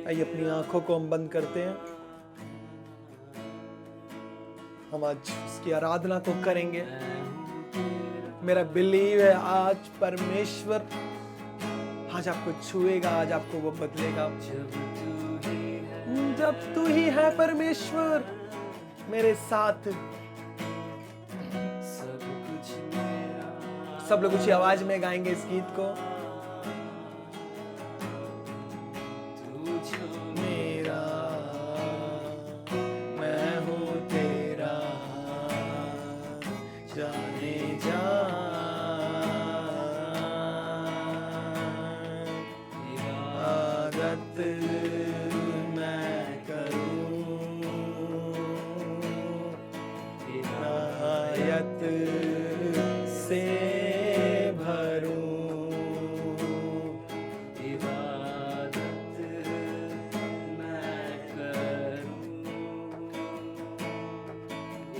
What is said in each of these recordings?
आइए अपनी आंखों को हम बंद करते हैं। हम आज उसकी आराधना को करेंगे। मेरा बिलीव है आज परमेश्वर आज आपको छुएगा, आज आपको वो बदलेगा। जब तू ही है परमेश्वर मेरे साथ। सब लोग ऊंची आवाज में गाएंगे इस गीत को। मेरा मैं हूँ तेरा जाने जा। इबादत मैं करूँ, इनायत से भरूं। इबादत मैं करूं,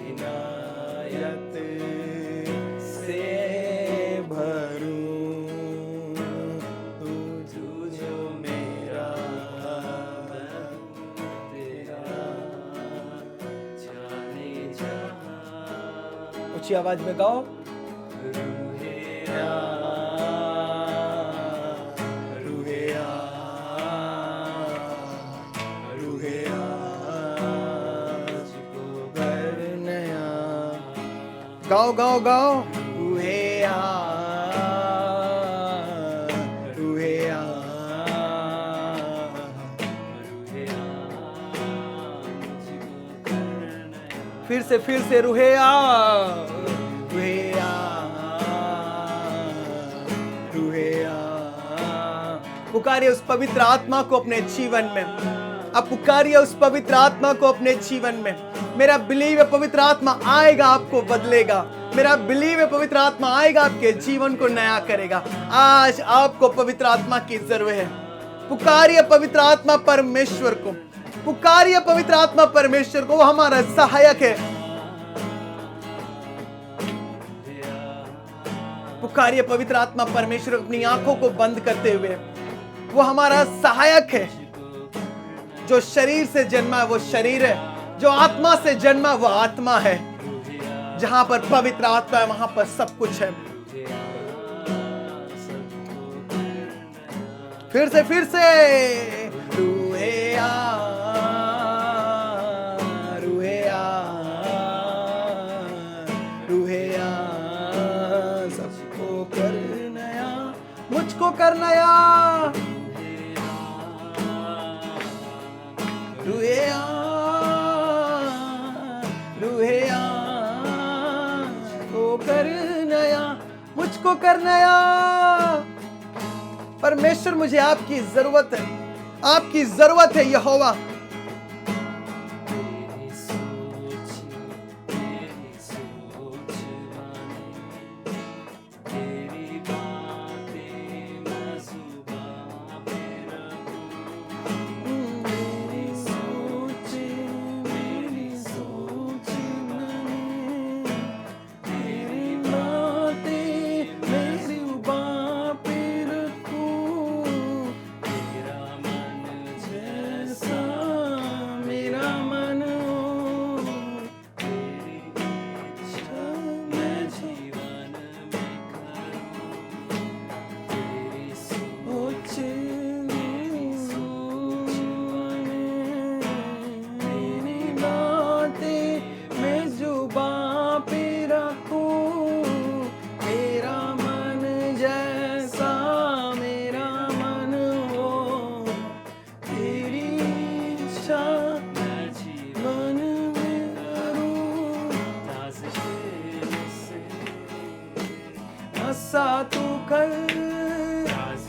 इनायत से भरूं। तू जो मेरा तेरा जाने जा। ऊंची आवाज में गाओ। गाओ गाओ गाओ। रूहे आ, रूहे आ, फिर से रूहे आ, रूहे आ, रूहे आ। पुकारिए उस पवित्र आत्मा को अपने जीवन में। आप पुकारिए उस पवित्र आत्मा को अपने जीवन में। मेरा बिलीव है पवित्र आत्मा आएगा, आपको बदलेगा। मेरा बिलीव है पवित्र आत्मा आएगा, आपके जीवन को नया करेगा। आज आपको पवित्र आत्मा की जरूरत है। पुकारिए पवित्र आत्मा परमेश्वर को। पुकारिए पवित्र आत्मा परमेश्वर को। वो हमारा सहायक है। पुकारिए पवित्र आत्मा परमेश्वर अपनी आंखों को बंद करते हुए। वो हमारा सहायक है। जो शरीर से जन्मा है वो शरीर है, जो आत्मा से जन्मा वो आत्मा है। जहां पर पवित्र आत्मा है वहां पर सब कुछ है। फिर से रूहे आ, रूहे आ, रूहे आ। सबको कर नया, मुझको कर नया। रूहे आ, रूहे आ, को कर नया, मुझको कर नया। परमेश्वर मुझे आपकी जरूरत है, आपकी जरूरत है यहोवा।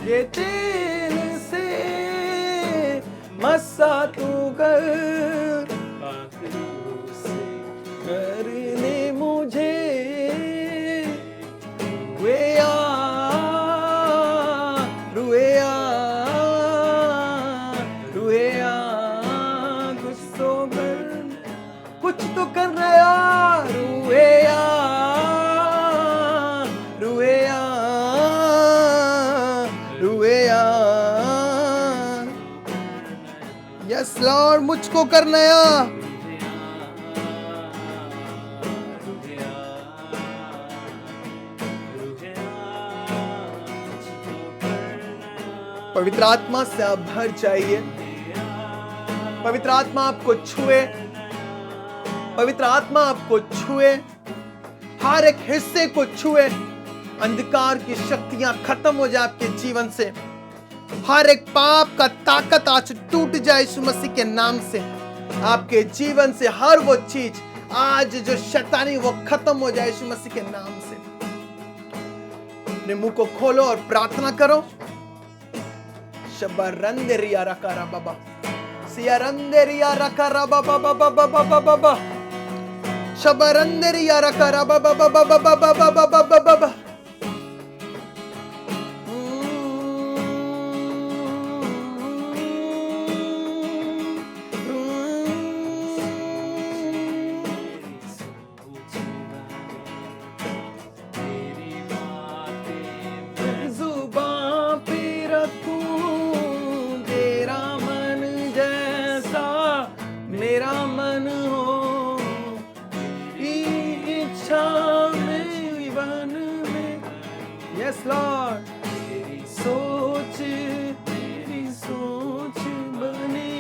ये तेल से मस्सा तू कर, करने मुझे वे आ, रुए आ, रुए आ। कुछ तो कर नया, रुए आ, रुए आ, रुए आ। मुझको कर नया। पवित्र आत्मा से आप भर जाइए। पवित्र आत्मा आपको छुए, पवित्र आत्मा आपको छुए, हर एक हिस्से को छुए। अंधकार की शक्तियां खत्म हो जाए आपके जीवन से। हर एक पाप का ताकत आज टूट जाए यीशु मसीह के नाम से। आपके जीवन से हर वो चीज आज जो शैतानी वो खत्म हो जाए यीशु मसीह के नाम से। अपने मुंह को खोलो और प्रार्थना करो। शबरंदेरिया रकारा बाबा, सियारंदेरिया रकारा बाबा बाबा बाबा बाबा, शबरंदेरिया रकारा बाबा बाबा बाबा बाबा बाबा बाबा। Yes, Lord. तेरी सोच बने,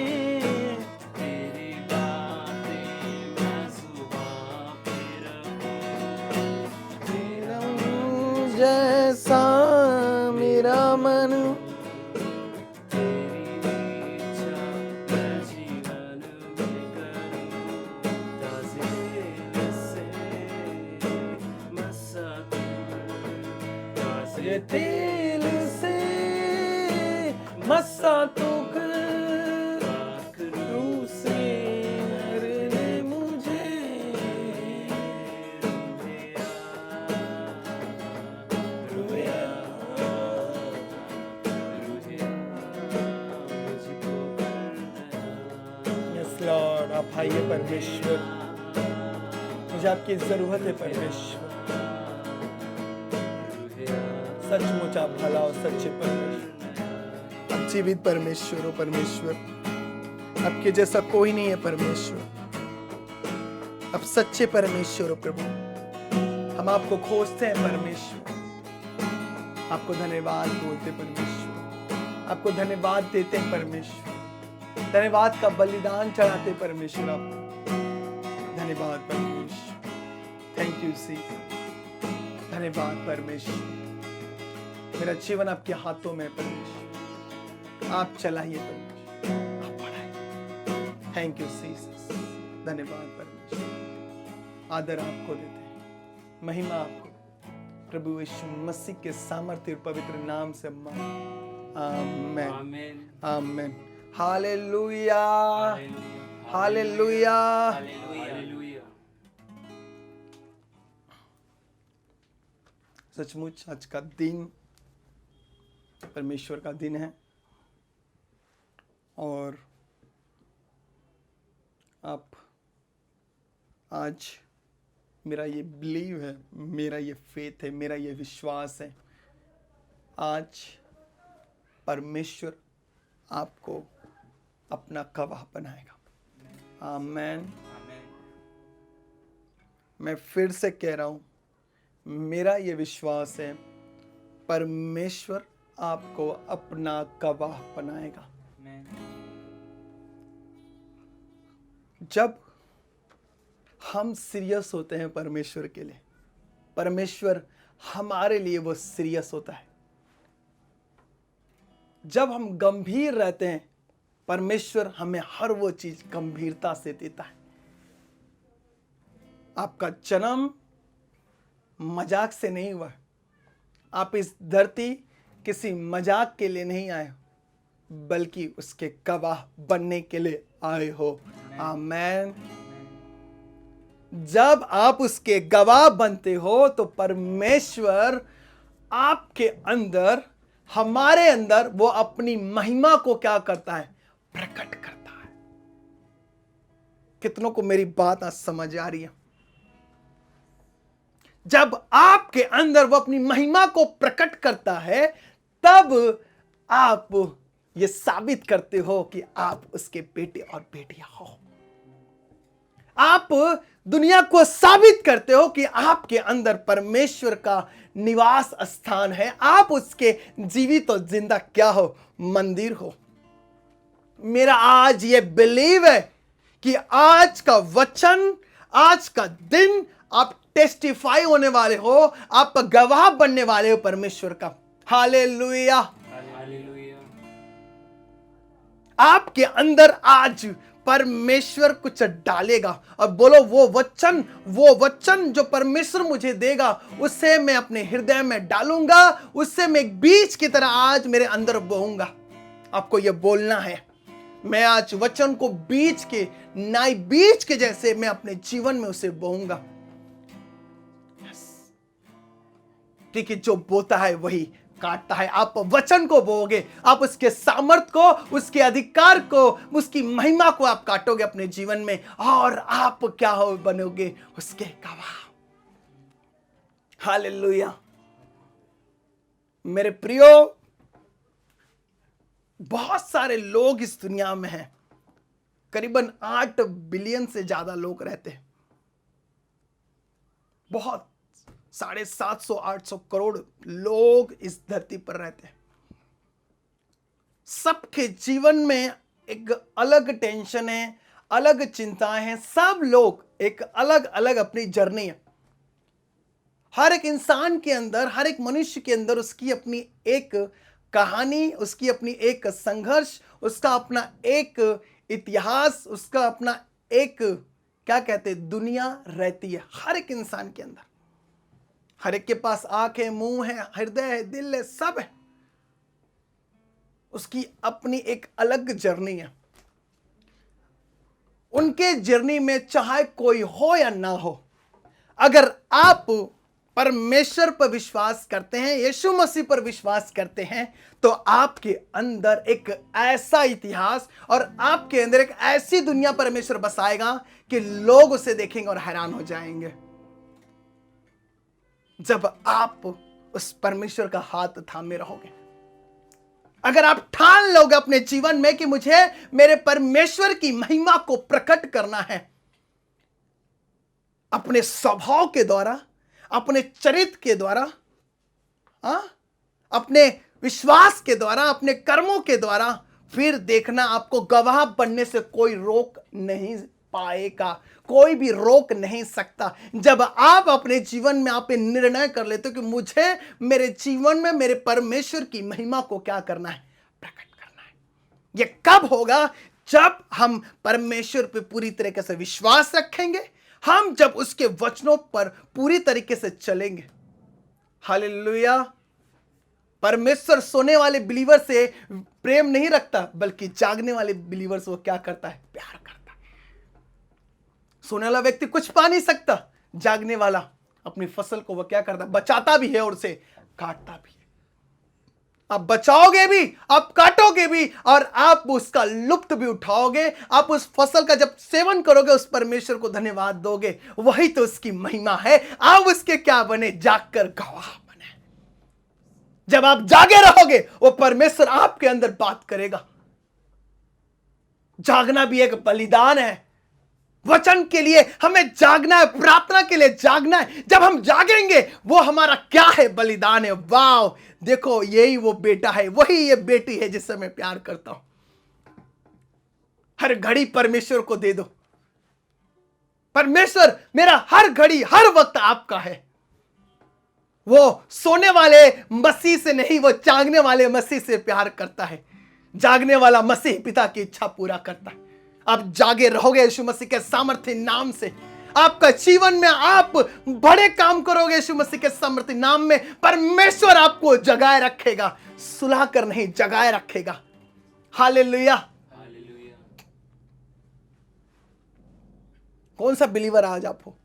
तेरी बातें मैं जुबां पे रखूं। तेरा जैसा मेरा मन, तेरी इच्छा मैं जीवन में करूं। ताज़े से मसा ये तेल से मसा तो कर, रूह से मरने मुझे। रुया मुझको करना। यस लॉर्ड, आप आइए परमेश्वर, मुझे आपकी जरूरत है परमेश्वर। सचमुच आप भला और सच्चे परमेश्वर, आप जीवित परमेश्वर हो परमेश्वर। आपके जैसा कोई नहीं है परमेश्वर। आप सच्चे परमेश्वर हो प्रभु। हम आपको खोजते हैं परमेश्वर। आपको धन्यवाद बोलते परमेश्वर। आपको धन्यवाद देते हैं परमेश्वर। धन्यवाद का बलिदान चढ़ाते परमेश्वर। आपको धन्यवाद परमेश्वर। Thank you see. धन्यवाद परमेश्वर। मेरा जीवन आपके हाथों में परमेश्वर। आप चलाइए परमेश्वर, आप बढ़ाइए। Thank you Jesus. धन्यवाद परमेश्वर। आदर आपको देते हैं, महिमा आपको प्रभु यीशु मसीह के सामर्थ्य और पवित्र नाम से। आमीन आमीन। Hallelujah hallelujah. सचमुच आज का दिन परमेश्वर का दिन है और आप आज, मेरा ये बिलीव है, मेरा ये फेथ है, मेरा ये विश्वास है, आज परमेश्वर आपको अपना गवाह बनाएगा। आमीन। मैं फिर से कह रहा हूं, मेरा ये विश्वास है परमेश्वर आपको अपना गवाह बनाएगा। जब हम सीरियस होते हैं परमेश्वर के लिए, परमेश्वर हमारे लिए वो सीरियस होता है। जब हम गंभीर रहते हैं, परमेश्वर हमें हर वो चीज गंभीरता से देता है। आपका जन्म मजाक से नहीं हुआ। आप इस धरती किसी मजाक के लिए नहीं आए, बल्कि उसके गवाह बनने के लिए आए हो। आमीन। जब आप उसके गवाह बनते हो तो परमेश्वर आपके अंदर, हमारे अंदर वो अपनी महिमा को क्या करता है? प्रकट करता है। कितनों को मेरी बात आज समझ आ रही है? जब आपके अंदर वो अपनी महिमा को प्रकट करता है, तब आप ये साबित करते हो कि आप उसके बेटे और बेटियां हो। आप दुनिया को साबित करते हो कि आपके अंदर परमेश्वर का निवास स्थान है। आप उसके जीवित और जिंदा क्या हो? मंदिर हो। मेरा आज ये बिलीव है कि आज का वचन, आज का दिन आप टेस्टिफाई होने वाले हो, आप गवाह बनने वाले हो परमेश्वर का। हालेलुया। आपके अंदर आज परमेश्वर कुछ डालेगा और बोलो, वो वचन जो परमेश्वर मुझे देगा उससे मैं अपने हृदय में डालूंगा, उससे मैं एक बीज की तरह आज मेरे अंदर बोऊंगा। आपको ये बोलना है, मैं आज वचन को बीज के जैसे मैं अपने जीवन में उसे बोऊंगा। ठीक है, जो बोता है वही काटता है। आप वचन को बोओगे, आप उसके सामर्थ को, उसके अधिकार को, उसकी महिमा को आप काटोगे अपने जीवन में, और आप क्या हो? बनोगे उसके गवाह। हालेलुया। मेरे प्रियो, बहुत सारे लोग इस दुनिया में हैं। करीबन 8 बिलियन से ज्यादा लोग रहते हैं। बहुत 750-800 करोड़ लोग इस धरती पर रहते हैं। सबके जीवन में एक अलग टेंशन है, अलग चिंताएं हैं। सब लोग एक अलग अलग अपनी जर्नी है। हर एक इंसान के अंदर, हर एक मनुष्य के अंदर उसकी अपनी एक कहानी, उसकी अपनी एक संघर्ष, उसका अपना एक इतिहास, उसका अपना एक क्या कहते हैं दुनिया रहती है हर एक इंसान के अंदर। हर एक के पास आंख है, मुंह है, हृदय है, दिल है, सब है। उसकी अपनी एक अलग जर्नी है। उनके जर्नी में चाहे कोई हो या ना हो, अगर आप परमेश्वर पर विश्वास करते हैं, यीशु मसीह पर विश्वास करते हैं, तो आपके अंदर एक ऐसा इतिहास और आपके अंदर एक ऐसी दुनिया परमेश्वर बसाएगा कि लोग उसे देखेंगे और हैरान हो जाएंगे। जब आप उस परमेश्वर का हाथ थामे रहोगे, अगर आप ठान लोगे अपने जीवन में कि मुझे मेरे परमेश्वर की महिमा को प्रकट करना है, अपने स्वभाव के द्वारा, अपने चरित्र के द्वारा, अपने विश्वास के द्वारा, अपने कर्मों के द्वारा, फिर देखना आपको गवाह बनने से कोई रोक नहीं पाएगा, कोई भी रोक नहीं सकता। जब आप अपने जीवन में आप निर्णय कर लेते हो कि मुझे मेरे जीवन में मेरे परमेश्वर की महिमा को क्या करना है? प्रकट करना है। यह कब होगा? जब हम परमेश्वर पे पूरी तरीके से विश्वास रखेंगे, हम जब उसके वचनों पर पूरी तरीके से चलेंगे। हालेलुया। परमेश्वर सोने वाले बिलीवर से प्रेम नहीं रखता, बल्कि जागने वाले बिलीवर से वो क्या करता है? प्यार करता है। सोने वाला व्यक्ति कुछ पा नहीं सकता, जागने वाला अपनी फसल को वो क्या करता है? बचाता भी है और उसे काटता भी है। आप बचाओगे भी, आप काटोगे भी, और आप उसका लुप्त भी उठाओगे। आप उस फसल का जब सेवन करोगे, उस परमेश्वर को धन्यवाद दोगे। वही तो उसकी महिमा है। आप उसके क्या बने? जागकर गवाह बने। जब आप जागे रहोगे, वो परमेश्वर आपके अंदर बात करेगा। जागना भी एक बलिदान है। वचन के लिए हमें जागना है, प्रार्थना के लिए जागना है। जब हम जागेंगे, वो हमारा क्या है? बलिदान है। वाह, देखो, यही वो बेटा है, वही ये बेटी है जिससे मैं प्यार करता हूं। हर घड़ी परमेश्वर को दे दो। परमेश्वर मेरा हर घड़ी, हर वक्त आपका है। वो सोने वाले मसीह से नहीं, वो जागने वाले मसीह से प्यार करता है। जागने वाला मसीह पिता की इच्छा पूरा करता है। आप जागे रहोगे यीशु मसीह के सामर्थ्य नाम से। आपका जीवन में आप बड़े काम करोगे यीशु मसीह के सामर्थ्य नाम में। परमेश्वर आपको जगाए रखेगा, सुला कर नहीं, जगाए रखेगा। हालेलुया। कौन सा बिलीवर आज आप हो?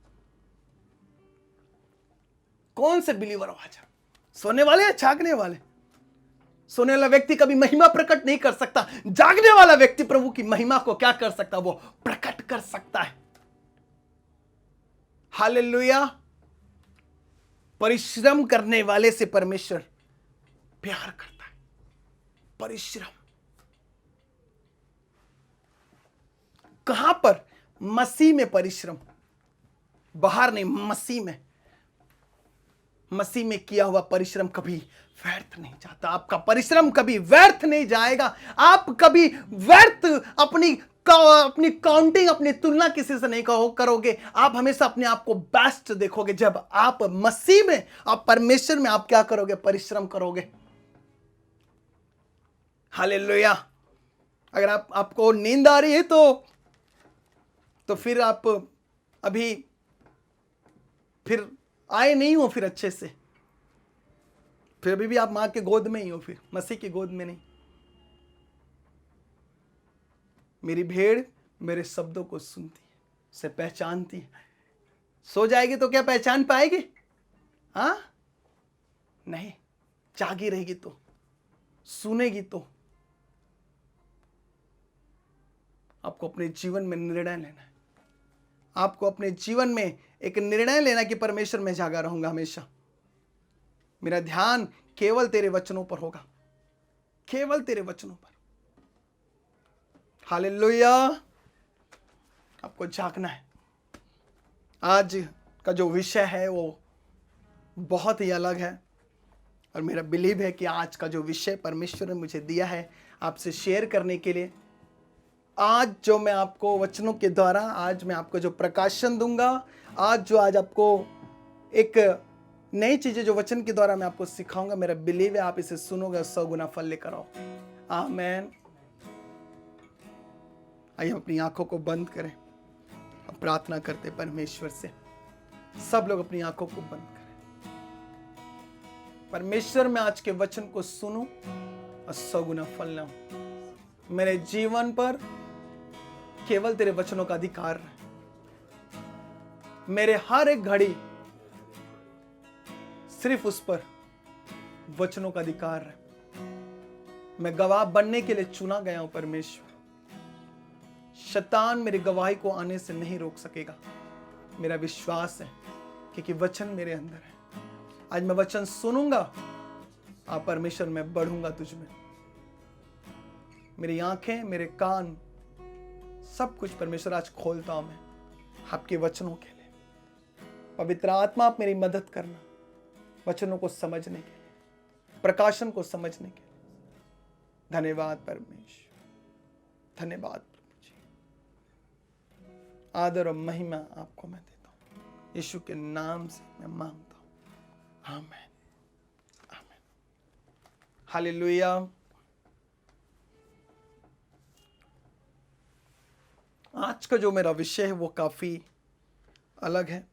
कौन से बिलीवर हो आज? सोने वाले या जागने वाले? सोने वाला व्यक्ति कभी महिमा प्रकट नहीं कर सकता। जागने वाला व्यक्ति प्रभु की महिमा को क्या कर सकता? वो प्रकट कर सकता है। हालेलुया। परिश्रम करने वाले से परमेश्वर प्यार करता है। परिश्रम, कहां पर? मसीह में परिश्रम, बाहर नहीं, मसीह में। मसीह में किया हुआ परिश्रम कभी व्यर्थ नहीं जाता। आपका परिश्रम कभी व्यर्थ नहीं जाएगा। आप कभी व्यर्थ अपनी काउंटिंग, अपनी तुलना किसी से नहीं करोगे। आप हमेशा अपने आप को बेस्ट देखोगे। जब आप मसीह में, आप परमेश्वर में, आप क्या करोगे? परिश्रम करोगे। हालेलुया। अगर आपको नींद आ रही है तो फिर आप अभी फिर आए नहीं हो फिर अच्छे से, फिर अभी भी आप मां के गोद में ही हो, फिर मसीह की गोद में नहीं। मेरी भेड़ मेरे शब्दों को सुनती है, उसे पहचानती है। सो जाएगी तो क्या पहचान पाएगी? हाँ नहीं, जागी रहेगी तो, सुनेगी तो। आपको अपने जीवन में निर्णय लेना है। आपको अपने जीवन में एक निर्णय लेना कि परमेश्वर मैं जागा रहूंगा हमेशा। मेरा ध्यान केवल तेरे वचनों पर होगा, केवल तेरे वचनों पर। हालेलुया। आपको जागना है। आज का जो विषय है वो बहुत ही अलग है, और मेरा बिलीव है कि आज का जो विषय परमेश्वर ने मुझे दिया है आपसे शेयर करने के लिए, आज जो मैं आपको वचनों के द्वारा, आज मैं आपको जो प्रकाशन दूंगा, आज आपको एक नई चीजें जो वचन के द्वारा मैं आपको सिखाऊंगा, मेरा बिलीव है आप इसे सुनोगे 100 गुना फल लेकर आओ। आमेन। आइए अपनी आंखों को बंद करें, हम प्रार्थना करते परमेश्वर से। सब लोग अपनी आंखों को बंद करें। परमेश्वर, मैं आज के वचन को सुनूं और 100 गुना फल लाऊं। मेरे जीवन पर केवल तेरे वचनों का अधिकार है। मेरे हर एक घड़ी सिर्फ उस पर वचनों का अधिकार है। मैं गवाह बनने के लिए चुना गया हूं परमेश्वर। शैतान मेरी गवाही को आने से नहीं रोक सकेगा। मेरा विश्वास है क्योंकि वचन मेरे अंदर है। आज मैं वचन सुनूंगा, आप परमेश्वर, मैं बढ़ूंगा तुझ में। मेरी आंखें, मेरे कान, सब कुछ परमेश्वर आज खोलता हूं मैं आपके वचनों के लिए। पवित्र आत्मा, आप मेरी मदद करना वचनों को समझने के लिए, प्रकाशन को समझने के लिए। धन्यवाद परमेश्वर, धन्यवाद प्रभु जी। आदर और महिमा आपको मैं देता हूं, यीशु के नाम से मैं मांगता हूं। आमीन, आमीन। हालेलुया। आज का जो मेरा विषय है वो काफी अलग है।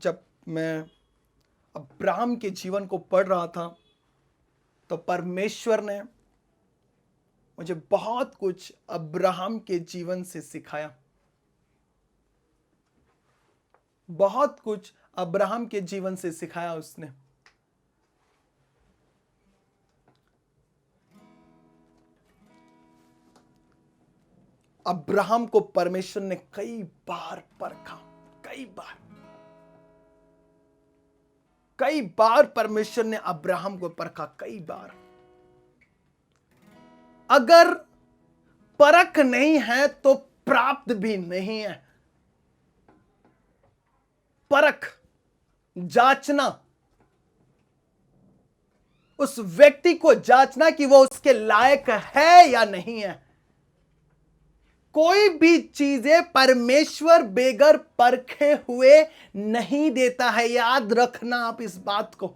जब मैं अब्राहम के जीवन को पढ़ रहा था तो परमेश्वर ने मुझे बहुत कुछ अब्राहम के जीवन से सिखाया। बहुत कुछ अब्राहम के जीवन से सिखाया उसने। अब्राहम को परमेश्वर ने कई बार परखा, कई बार परमेश्वर ने अब्राहम को परखा, कई बार। अगर परख नहीं है तो प्राप्त भी नहीं है। परख, जांचना, उस व्यक्ति को जांचना कि वो उसके लायक है या नहीं है। कोई भी चीजें परमेश्वर बेगर परखे हुए नहीं देता है। याद रखना आप इस बात को।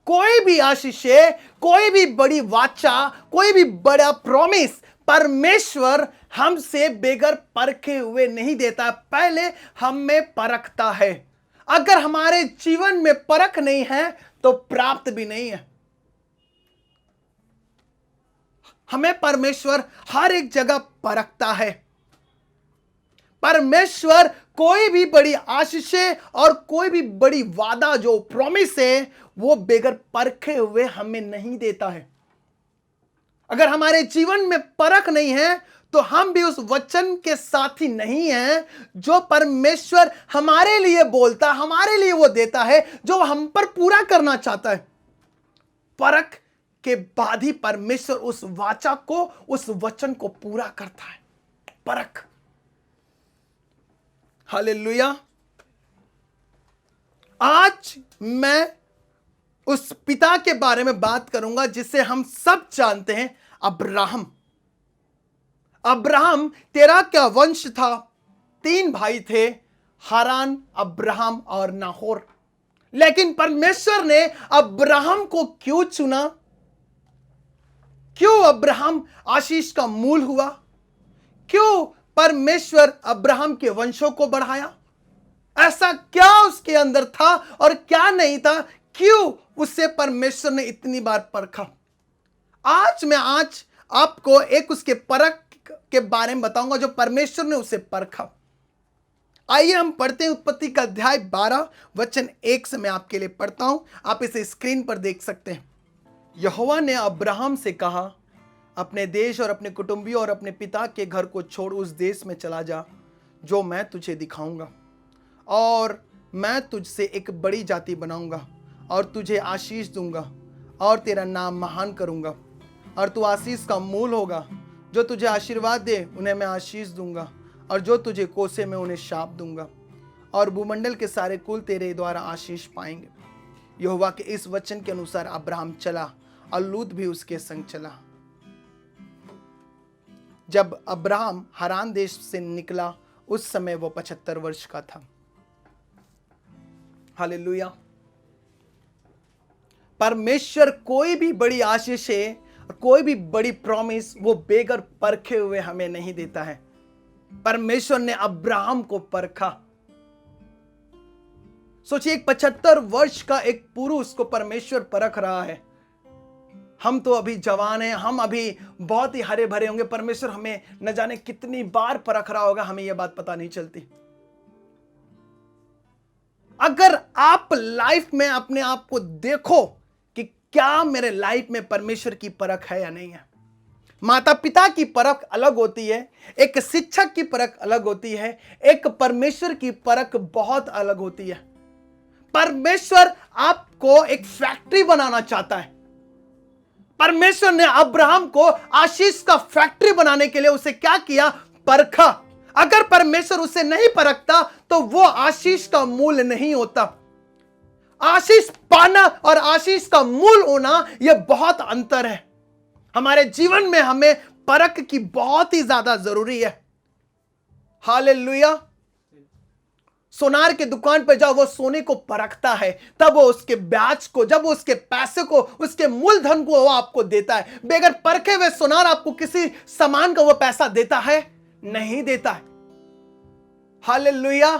कोई भी आशीषें, कोई भी बड़ी वाचा, कोई भी बड़ा प्रॉमिस परमेश्वर हमसे बेगर परखे हुए नहीं देता। पहले हम में परखता है। अगर हमारे जीवन में परख नहीं है तो प्राप्त भी नहीं है। हमें परमेश्वर हर एक जगह परखता है। परमेश्वर कोई भी बड़ी आशीषें और कोई भी बड़ी वादा जो प्रॉमिस है वो बेगर परखे हुए हमें नहीं देता है। अगर हमारे जीवन में परख नहीं है तो हम भी उस वचन के साथी नहीं हैं जो परमेश्वर हमारे लिए बोलता, हमारे लिए वो देता है, जो हम पर पूरा करना चाहता है। परख के बाद ही परमेश्वर उस वाचा को, उस वचन को पूरा करता है। परख। हालेलुया। आज मैं उस पिता के बारे में बात करूंगा जिसे हम सब जानते हैं, अब्राहम। अब्राहम तेरह का वंश था। 3 भाई थे, हारान, अब्राहम और नाहोर। लेकिन परमेश्वर ने अब्राहम को क्यों चुना? क्यों अब्राहम आशीष का मूल हुआ? क्यों परमेश्वर अब्राहम के वंशों को बढ़ाया? ऐसा क्या उसके अंदर था और क्या नहीं था? क्यों उससे परमेश्वर ने इतनी बार परखा? आज मैं आपको एक उसके परख के बारे में बताऊंगा जो परमेश्वर ने उसे परखा। आइए हम पढ़ते हैं उत्पत्ति का अध्याय 12 वचन 1 से। मैं आपके लिए पढ़ता हूं, आप इसे स्क्रीन पर देख सकते हैं। यहोवा ने अब्राहम से कहा, अपने देश और अपने कुटुंबियों और अपने पिता के घर को छोड़ उस देश में चला जा जो मैं तुझे दिखाऊंगा, और मैं तुझसे एक बड़ी जाति बनाऊंगा और तुझे आशीष दूंगा और तेरा नाम महान करूंगा और तू आशीष का मूल होगा। जो तुझे आशीर्वाद दे उन्हें मैं आशीष दूंगा और जो तुझे कोसे में उन्हें शाप दूंगा, और भूमंडल के सारे कुल तेरे द्वारा आशीष पाएंगे। यहोवा के इस वचन के अनुसार अब्राहम चला और लूत भी उसके संग चला। जब अब्राहम हारान देश से निकला उस समय वो 75 वर्ष का था। हालेलुया। परमेश्वर कोई भी बड़ी आशीष है, कोई भी बड़ी प्रॉमिस वो बेगर परखे हुए हमें नहीं देता है। परमेश्वर ने अब्राहम को परखा। सोचिए, एक 75 वर्ष का एक पुरुष को परमेश्वर परख रहा है। हम तो अभी जवान हैं, हम अभी बहुत ही हरे भरे होंगे। परमेश्वर हमें न जाने कितनी बार परख रहा होगा, हमें यह बात पता नहीं चलती। अगर आप लाइफ में अपने आप को देखो कि क्या मेरे लाइफ में परमेश्वर की परख है या नहीं है। माता पिता की परख अलग होती है, एक शिक्षक की परख अलग होती है, एक परमेश्वर की परख बहुत अलग होती है। परमेश्वर आपको एक फैक्ट्री बनाना चाहता है। परमेश्वर ने अब्राहम को आशीष का फैक्ट्री बनाने के लिए उसे क्या किया? परखा। अगर परमेश्वर उसे नहीं परखता तो वो आशीष का मूल नहीं होता। आशीष पाना और आशीष का मूल होना यह बहुत अंतर है। हमारे जीवन में हमें परख की बहुत ही ज्यादा जरूरी है। हालेलुया। सोनार के दुकान पर जाओ, वो सोने को परखता है, तब वो उसके ब्याज को, जब वो उसके पैसे को, उसके मूलधन को वो आपको देता है। बगैर परखे हुए सोनार आपको किसी सामान का वो पैसा देता है? नहीं देता है। हालेलुया।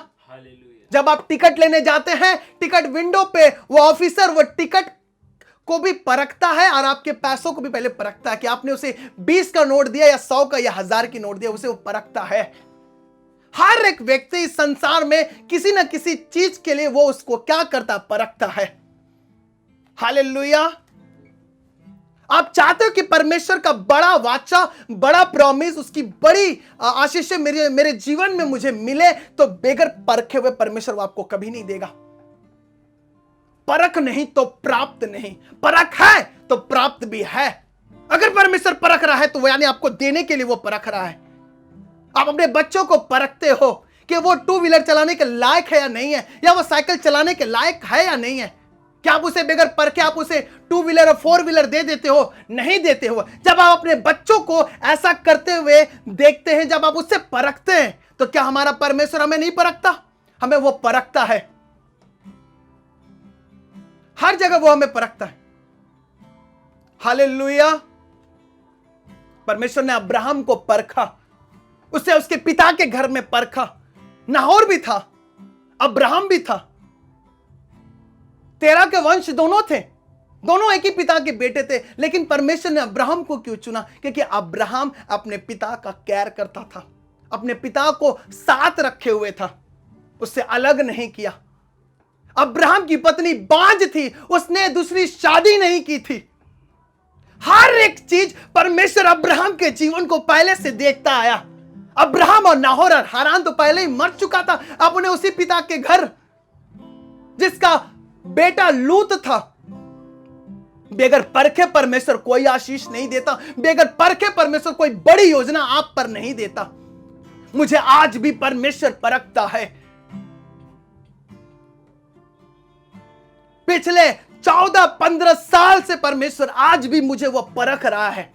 जब आप टिकट लेने जाते हैं, टिकट विंडो पे वो ऑफिसर वो टिकट को भी परखता है और आपके पैसों को भी पहले परखता है कि आपने उसे 20 का नोट दिया या 100 का या 1000 की नोट दिया, उसे वो परखता है। हर एक व्यक्ति इस संसार में किसी ना किसी चीज के लिए वो उसको क्या करता? परखता है। हालेलुया। आप चाहते हो कि परमेश्वर का बड़ा वाचा, बड़ा प्रॉमिस, उसकी बड़ी आशीष मेरे जीवन में मुझे मिले, तो बेगर परखे हुए परमेश्वर वो आपको कभी नहीं देगा। परख नहीं तो प्राप्त नहीं, परख है तो प्राप्त भी है। अगर परमेश्वर परख रहा है तो वो यानी आपको देने के लिए वो परख रहा है। आप अपने बच्चों को परखते हो कि वो 2 व्हीलर चलाने के लायक है या नहीं है, या वो साइकिल चलाने के लायक है या नहीं है। क्या आप उसे बगैर परखे आप उसे 2 व्हीलर और 4 व्हीलर दे देते हो? नहीं देते हो। जब आप अपने बच्चों को ऐसा करते हुए देखते हैं, जब आप उससे परखते हैं, तो क्या हमारा परमेश्वर हमें नहीं परखता? हमें वो परखता है। हर जगह वो हमें परखता है। हालेलुया। परमेश्वर ने अब्राहम को परखा, उसे उसके पिता के घर में परखा। नाहोर भी था, अब्राहम भी था। 13 के वंश दोनों थे, दोनों एक ही पिता के बेटे थे। लेकिन परमेश्वर ने अब्राहम को क्यों चुना? क्योंकि अब्राहम अपने पिता का केयर करता था, अपने पिता को साथ रखे हुए था, उससे अलग नहीं किया। अब्राहम की पत्नी बांझ थी, उसने दूसरी शादी नहीं की थी। हर एक चीज परमेश्वर अब्राहम के जीवन को पहले से देखता आया। अब्राहम और नाहोर और हारान तो पहले ही मर चुका था। अब उन्हें उसी पिता के घर, जिसका बेटा लूत था, बेगर परखे परमेश्वर कोई आशीष नहीं देता। बेगर परखे परमेश्वर कोई बड़ी योजना आप पर नहीं देता। मुझे आज भी परमेश्वर परखता है। पिछले 14-15 साल से परमेश्वर आज भी मुझे वो परख रहा है।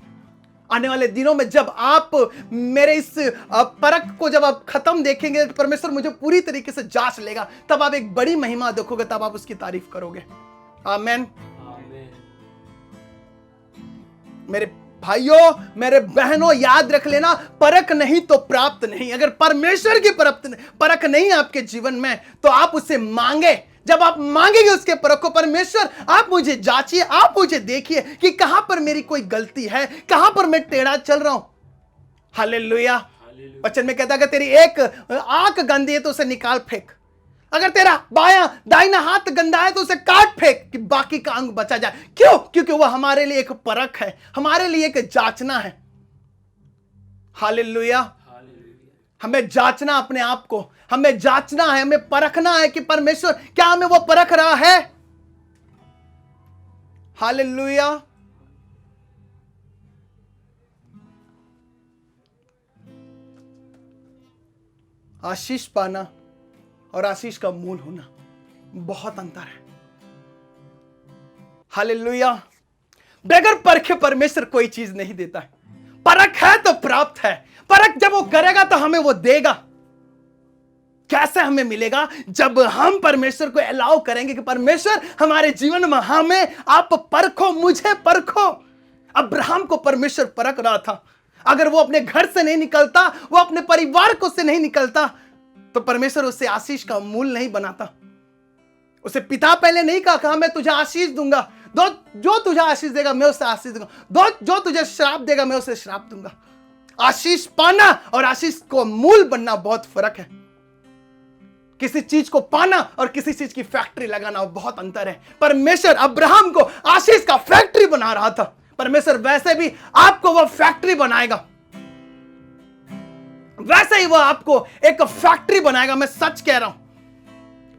आने वाले दिनों में जब आप मेरे इस परख को जब आप खत्म देखेंगे, परमेश्वर मुझे पूरी तरीके से जांच लेगा, तब आप एक बड़ी महिमा देखोगे, तब आप उसकी तारीफ करोगे। आमेन। मेरे भाइयों, मेरे बहनों, याद रख लेना, परख नहीं तो प्राप्त नहीं। अगर परमेश्वर की परख नहीं आपके जीवन में, तो आप उसे मांगे। जब आप मांगेंगे उसके परख को, परमेश्वर आप मुझे जांचिए, आप मुझे देखिए कि कहां पर मेरी कोई गलती है, कहां पर मैं टेढ़ा चल रहा हूं। हालेलुया। वचन में कहता है कि तेरी एक आंख गंदी है तो उसे निकाल फेंक। अगर तेरा दाहिना हाथ गंदा है तो उसे काट फेंक कि बाकी का अंग बचा जाए। क्यों? क्योंकि वह हमारे लिए एक परख है, हमारे लिए एक जांचना है। हालेलुया। हमें जांचना अपने आप को, हमें जांचना है, हमें परखना है कि परमेश्वर क्या हमें वो परख रहा है। हालेलुया। आशीष पाना और आशीष का मूल होना बहुत अंतर है। हालेलुया। बगैर परखे परमेश्वर कोई चीज नहीं देता है। परख है तो प्राप्त है। परख जब वो करेगा तो हमें वो देगा। कैसे हमें मिलेगा? जब हम परमेश्वर को अलाउ करेंगे कि परमेश्वर हमारे जीवन में हमें आप परखो, मुझे परखो। अब्राहम को परमेश्वर परख रहा था। अगर वो अपने घर से नहीं निकलता, वो अपने परिवार को से नहीं निकलता, तो परमेश्वर उससे आशीष का मूल नहीं बनाता। उसे पिता पहले नहीं कहा मैं तुझे आशीष दूंगा, दो जो तुझे आशीष देगा मैं उसे आशीष दूंगा, दो जो तुझे श्राप देगा मैं उसे श्राप दूंगा। आशीष पाना और आशीष को मूल बनना बहुत फर्क है। किसी चीज को पाना और किसी चीज की फैक्ट्री लगाना बहुत अंतर है। परमेश्वर अब्राहम को आशीष का फैक्ट्री बना रहा था। परमेश्वर वैसे भी आपको वह फैक्ट्री बनाएगा, वैसे ही वह आपको एक फैक्ट्री बनाएगा। मैं सच कह रहा हूं।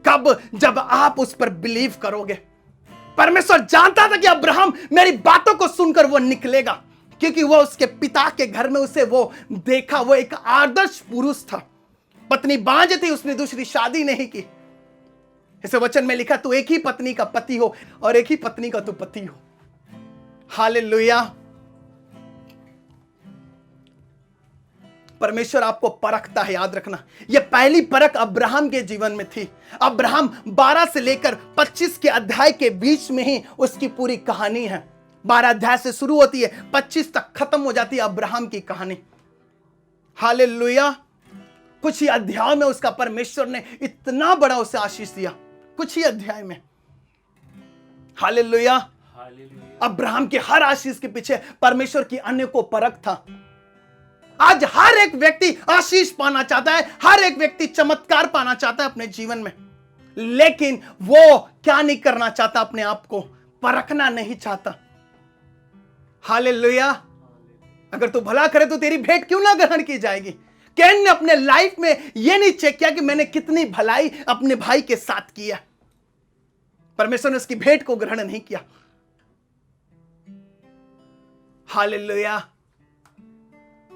कब? जब आप उस पर बिलीव करोगे। परमेश्वर जानता था कि अब्राहम मेरी बातों को सुनकर वो निकलेगा, क्योंकि वो उसके पिता के घर में उसे वो देखा। वो एक आदर्श पुरुष था। पत्नी बांझ थी, उसने दूसरी शादी नहीं की। इसे वचन में लिखा तू एक ही पत्नी का पति हो और एक ही पत्नी का तू पति हो। हालेलुया। परमेश्वर आपको परखता है, याद रखना। यह पहली परख अब्राहम के जीवन में थी। अब्राहम 12 से लेकर 25 के अध्याय के बीच में ही उसकी पूरी कहानी है। 12 अध्याय से शुरू होती है, 25 तक खत्म हो जाती है अब्राहम की कहानी। हालेलुया। कुछ ही अध्याय में उसका परमेश्वर ने इतना बड़ा उसे आशीष दिया, कुछ ही अध्याय में। हालेलुया। अब्राहम के हर आशीष के पीछे परमेश्वर की अन्य को परख था। आज हर एक व्यक्ति आशीष पाना चाहता है, हर एक व्यक्ति चमत्कार पाना चाहता है अपने जीवन में, लेकिन वो क्या नहीं करना चाहता? अपने आप को परखना नहीं चाहता। हालेलुया। अगर तू भला करे तो तेरी भेंट क्यों ना ग्रहण की जाएगी? कैन ने अपने लाइफ में यह नहीं चेक किया कि मैंने कितनी भलाई अपने भाई के साथ किया। परमेश्वर ने उसकी भेंट को ग्रहण नहीं किया। हालेलुया।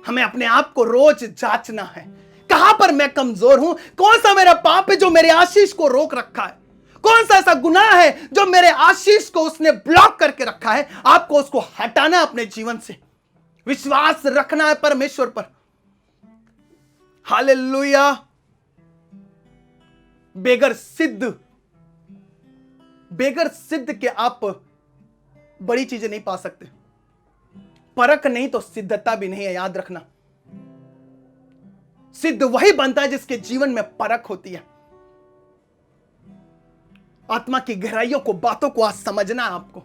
हमें अपने आप को रोज जांचना है। कहां पर मैं कमजोर हूं? कौन सा मेरा पाप है जो मेरे आशीष को रोक रखा है? कौन सा ऐसा गुनाह है जो मेरे आशीष को उसने ब्लॉक करके रखा है? आपको उसको हटाना है अपने जीवन से। विश्वास रखना है परमेश्वर पर। हालेलुया। बेगर सिद्ध के आप बड़ी चीजें नहीं पा सकते। परख नहीं तो सिद्धता भी नहीं है, याद रखना। सिद्ध वही बनता है जिसके जीवन में परख होती है। आत्मा की गहराइयों को, बातों को आज समझना है आपको।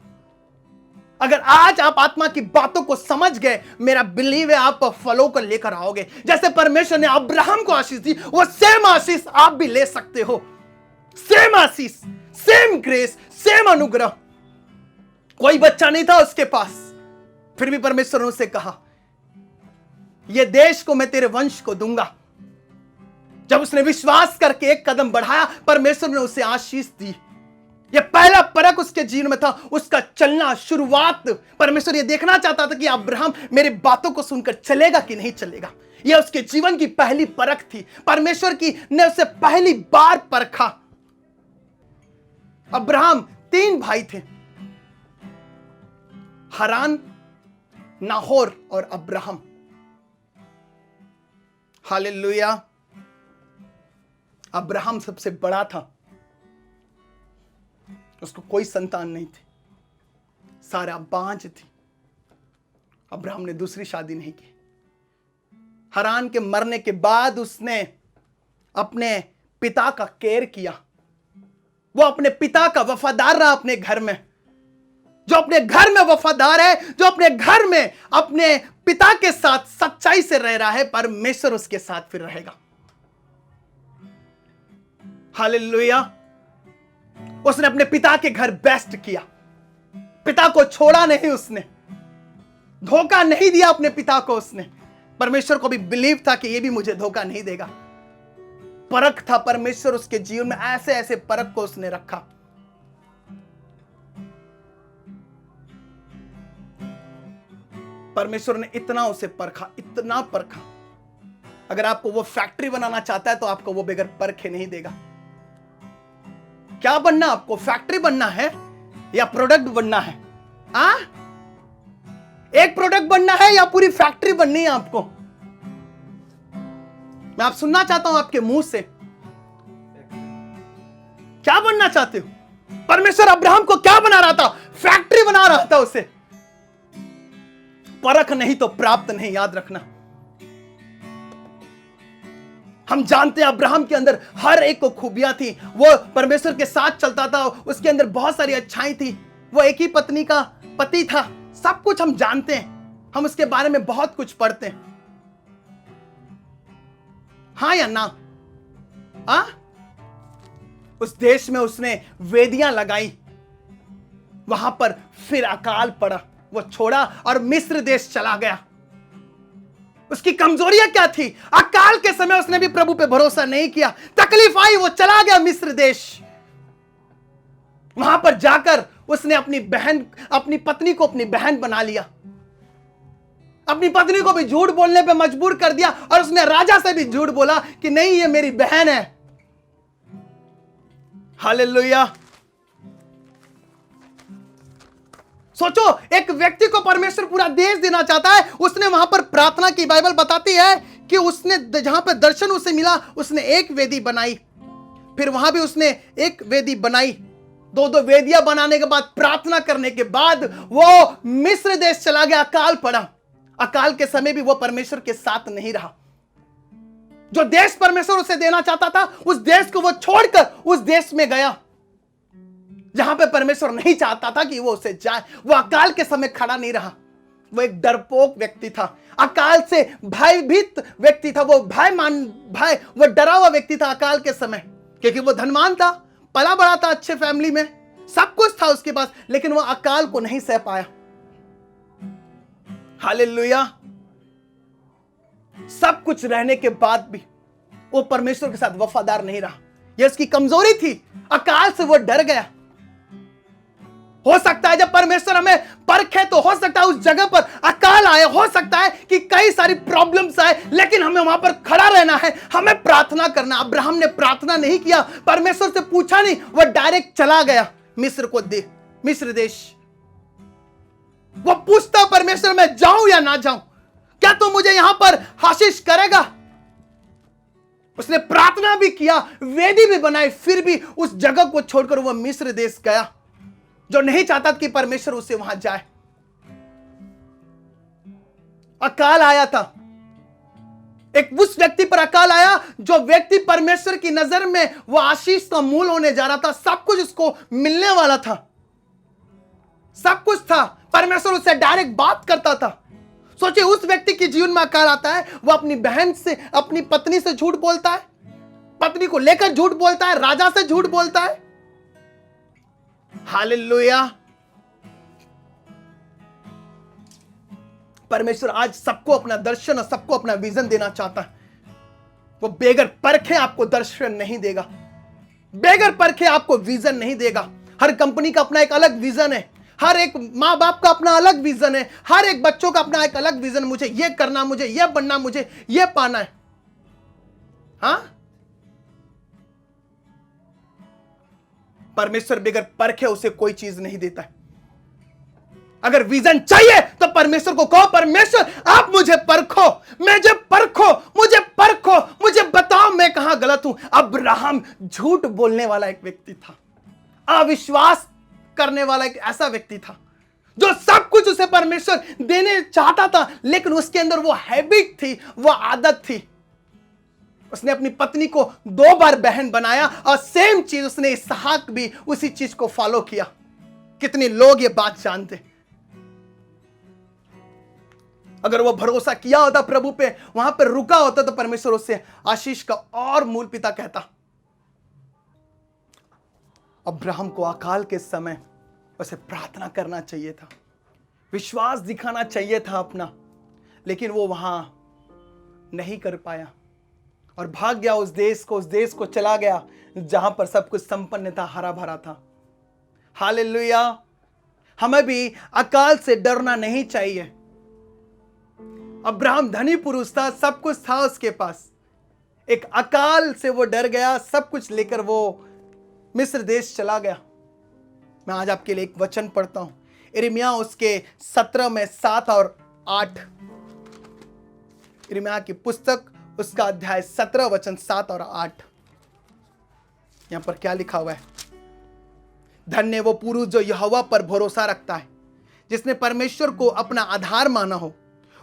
अगर आज आप आत्मा की बातों को समझ गए, मेरा बिलीव है आप फलों को लेकर आओगे। जैसे परमेश्वर ने अब्राहम को आशीष दी, वो सेम आशीष आप भी ले सकते हो। सेम आशीष, सेम ग्रेस, सेम अनुग्रह। कोई बच्चा नहीं था उसके पास, फिर भी परमेश्वर ने उससे कहा यह देश को मैं तेरे वंश को दूंगा। जब उसने विश्वास करके एक कदम बढ़ाया, परमेश्वर ने उसे आशीष दी। ये पहला परख उसके जीवन में था, उसका चलना, शुरुआत। परमेश्वर ये देखना चाहता था कि अब्राहम मेरी बातों को सुनकर चलेगा कि नहीं चलेगा। यह उसके जीवन की पहली परख थी। परमेश्वर की ने उसे पहली बार परखा। अब्राहम 3 भाई थे, हरान, नाहोर और अब्राहम। हालेलुया। अब्राहम सबसे बड़ा था, उसको कोई संतान नहीं थी, सारा बांझ थी। अब्राहम ने दूसरी शादी नहीं की। हरान के मरने के बाद उसने अपने पिता का केयर किया। वो अपने पिता का वफादार रहा अपने घर में। जो अपने घर में वफादार है, जो अपने घर में अपने पिता के साथ सच्चाई से रह रहा है, परमेश्वर उसके साथ फिर रहेगा। हालेलुया। उसने अपने पिता के घर बेस्ट किया, पिता को छोड़ा नहीं, उसने धोखा नहीं दिया अपने पिता को। उसने परमेश्वर को भी बिलीव था कि ये भी मुझे धोखा नहीं देगा। परख था परमेश्वर उसके जीवन में, ऐसे ऐसे परख को उसने रखा। परमेश्वर ने इतना उसे परखा, इतना परखा। अगर आपको वो फैक्ट्री बनाना चाहता है तो आपको वो बगैर परखे नहीं देगा। क्या बनना आपको? फैक्ट्री बनना है या प्रोडक्ट बनना है? एक प्रोडक्ट बनना है या पूरी फैक्ट्री बननी है आपको? मैं आप सुनना चाहता हूं आपके मुंह से, क्या बनना चाहते हो? परमेश्वर अब्राहम को क्या बना रहा था? फैक्ट्री बना रहा था उसे। परख नहीं तो प्राप्त नहीं, याद रखना। हम जानते हैं अब्राहम के अंदर हर एक को खूबियां थी। वो परमेश्वर के साथ चलता था, उसके अंदर बहुत सारी अच्छाई थी। वो एक ही पत्नी का पति था। सब कुछ हम जानते हैं, हम उसके बारे में बहुत कुछ पढ़ते हैं। हाँ या ना? उस देश में उसने वेदियां लगाई, वहां पर फिर अकाल पड़ा, वो छोड़ा और मिस्र देश चला गया। उसकी कमजोरियां क्या थी? अकाल के समय उसने भी प्रभु पे भरोसा नहीं किया, तकलीफ आई, वो चला गया मिस्र देश। वहां पर जाकर उसने अपनी पत्नी को अपनी बहन बना लिया, अपनी पत्नी को भी झूठ बोलने पे मजबूर कर दिया, और उसने राजा से भी झूठ बोला कि नहीं, ये मेरी बहन है। हालेलुया। सोचो, एक व्यक्ति को परमेश्वर पूरा देश देना चाहता है। उसने वहां पर प्रार्थना की। बाइबल बताती है कि उसने जहां पर दर्शन उसे मिला, उसने एक वेदी बनाई, फिर वहां भी उसने एक वेदी बनाई। 2 वेदियां बनाने के बाद, प्रार्थना करने के बाद वो मिस्र देश चला गया। अकाल पड़ा। अकाल के समय भी वो परमेश्वर के साथ नहीं रहा। जो देश परमेश्वर उसे देना चाहता था, उस देश को वो छोड़कर उस देश में गया जहां पे परमेश्वर नहीं चाहता था कि वो उसे जाए। वो अकाल के समय खड़ा नहीं रहा। वो एक डरपोक व्यक्ति था, अकाल से भयभीत व्यक्ति था। वो वो डरा हुआ व्यक्ति था अकाल के समय, क्योंकि वो धनवान था, पला बड़ा था, अच्छे फैमिली में, सब कुछ था उसके पास, लेकिन वो अकाल को नहीं सह पाया। हालेलुया। सब कुछ रहने के बाद भी वो परमेश्वर के साथ वफादार नहीं रहा। यह उसकी कमजोरी थी। अकाल से वो डर गया। हो सकता है जब परमेश्वर हमें परखे तो हो सकता है उस जगह पर अकाल आए, हो सकता है कि कई सारी प्रॉब्लम्स आए, लेकिन हमें वहां पर खड़ा रहना है, हमें प्रार्थना करना। अब्राहम ने प्रार्थना नहीं किया, परमेश्वर से पूछा नहीं, वह डायरेक्ट चला गया मिस्र देश। वो पूछता, परमेश्वर मैं जाऊं या ना जाऊं, क्या तू मुझे यहां पर आशीष करेगा? उसने प्रार्थना भी किया, वेदी भी बनाई, फिर भी उस जगह को छोड़कर वह मिस्र देश गया, जो नहीं चाहता कि परमेश्वर उसे वहां जाए। अकाल आया था, एक उस व्यक्ति पर अकाल आया जो व्यक्ति परमेश्वर की नजर में वो आशीष का मूल होने जा रहा था। सब कुछ उसको मिलने वाला था, सब कुछ था। परमेश्वर उससे डायरेक्ट बात करता था। सोचिए, उस व्यक्ति के जीवन में अकाल आता है, वो अपनी बहन से, अपनी पत्नी से झूठ बोलता है, पत्नी को लेकर झूठ बोलता है, राजा से झूठ बोलता है। हालेलुया। परमेश्वर आज सबको अपना दर्शन और सबको अपना विजन देना चाहता है। वो बेगर परखे आपको दर्शन नहीं देगा, बेगर परखे आपको विजन नहीं देगा। हर कंपनी का अपना एक अलग विजन है, हर एक माँ बाप का अपना अलग विजन है, हर एक बच्चों का अपना एक अलग विजन। मुझे ये करना, मुझे ये बनना, मुझे ये पाना है। हाँ, परमेश्वर बगैर परखे उसे कोई चीज नहीं देता है। अगर विजन चाहिए तो परमेश्वर को कहो, परमेश्वर आप मुझे परखो, मुझे परखो, मुझे परखो, मुझे बताओ मैं कहां गलत हूं। अब्राहम झूठ बोलने वाला एक व्यक्ति था, अविश्वास करने वाला एक ऐसा व्यक्ति था जो सब कुछ उसे परमेश्वर देने चाहता था, लेकिन उसके अंदर वो हैबिट थी, वो आदत थी। उसने अपनी पत्नी को 2 बार बहन बनाया और सेम चीज उसने इसहाक भी उसी चीज को फॉलो किया। कितने लोग ये बात जानते? अगर वो भरोसा किया होता प्रभु पे, वहां पर रुका होता, तो परमेश्वर उससे आशीष का और मूल पिता कहता। अब्राहम को अकाल के समय उसे प्रार्थना करना चाहिए था, विश्वास दिखाना चाहिए था अपना, लेकिन वो वहां नहीं कर पाया और भाग गया उस देश को चला गया जहां पर सब कुछ संपन्न था, हरा भरा था। हालेलुया। हमें भी अकाल से डरना नहीं चाहिए। अब्राहम धनी पुरुष था, सब कुछ था उसके पास, एक अकाल से वो डर गया, सब कुछ लेकर वो मिस्र देश चला गया। मैं आज आपके लिए एक वचन पढ़ता हूं, यिर्मयाह उसके 17 में 7 और 8। यिर्मयाह की पुस्तक उसका अध्याय 17 वचन 7 और 8। यहां पर क्या लिखा हुआ है? धन्य वो पुरुष जो यहोवा पर भरोसा रखता है, जिसने परमेश्वर को अपना आधार माना हो।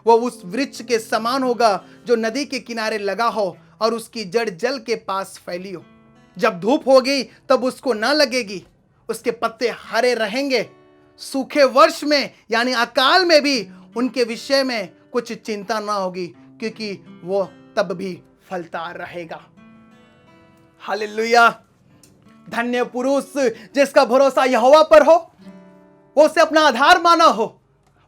वो उस वृक्ष के समान होगा जो नदी के किनारे लगा हो और उसकी जड़ जल के पास फैली हो। जब धूप होगी तब उसको ना लगेगी, उसके पत्ते हरे रहेंगे। सूखे वर्ष में यानी अकाल में भी उनके विषय में कुछ चिंता ना होगी, क्योंकि वो तब भी फलता रहेगा। हालेलुया। धन्य पुरुष जिसका भरोसा यहोवा पर हो, वो उसे अपना आधार माना हो,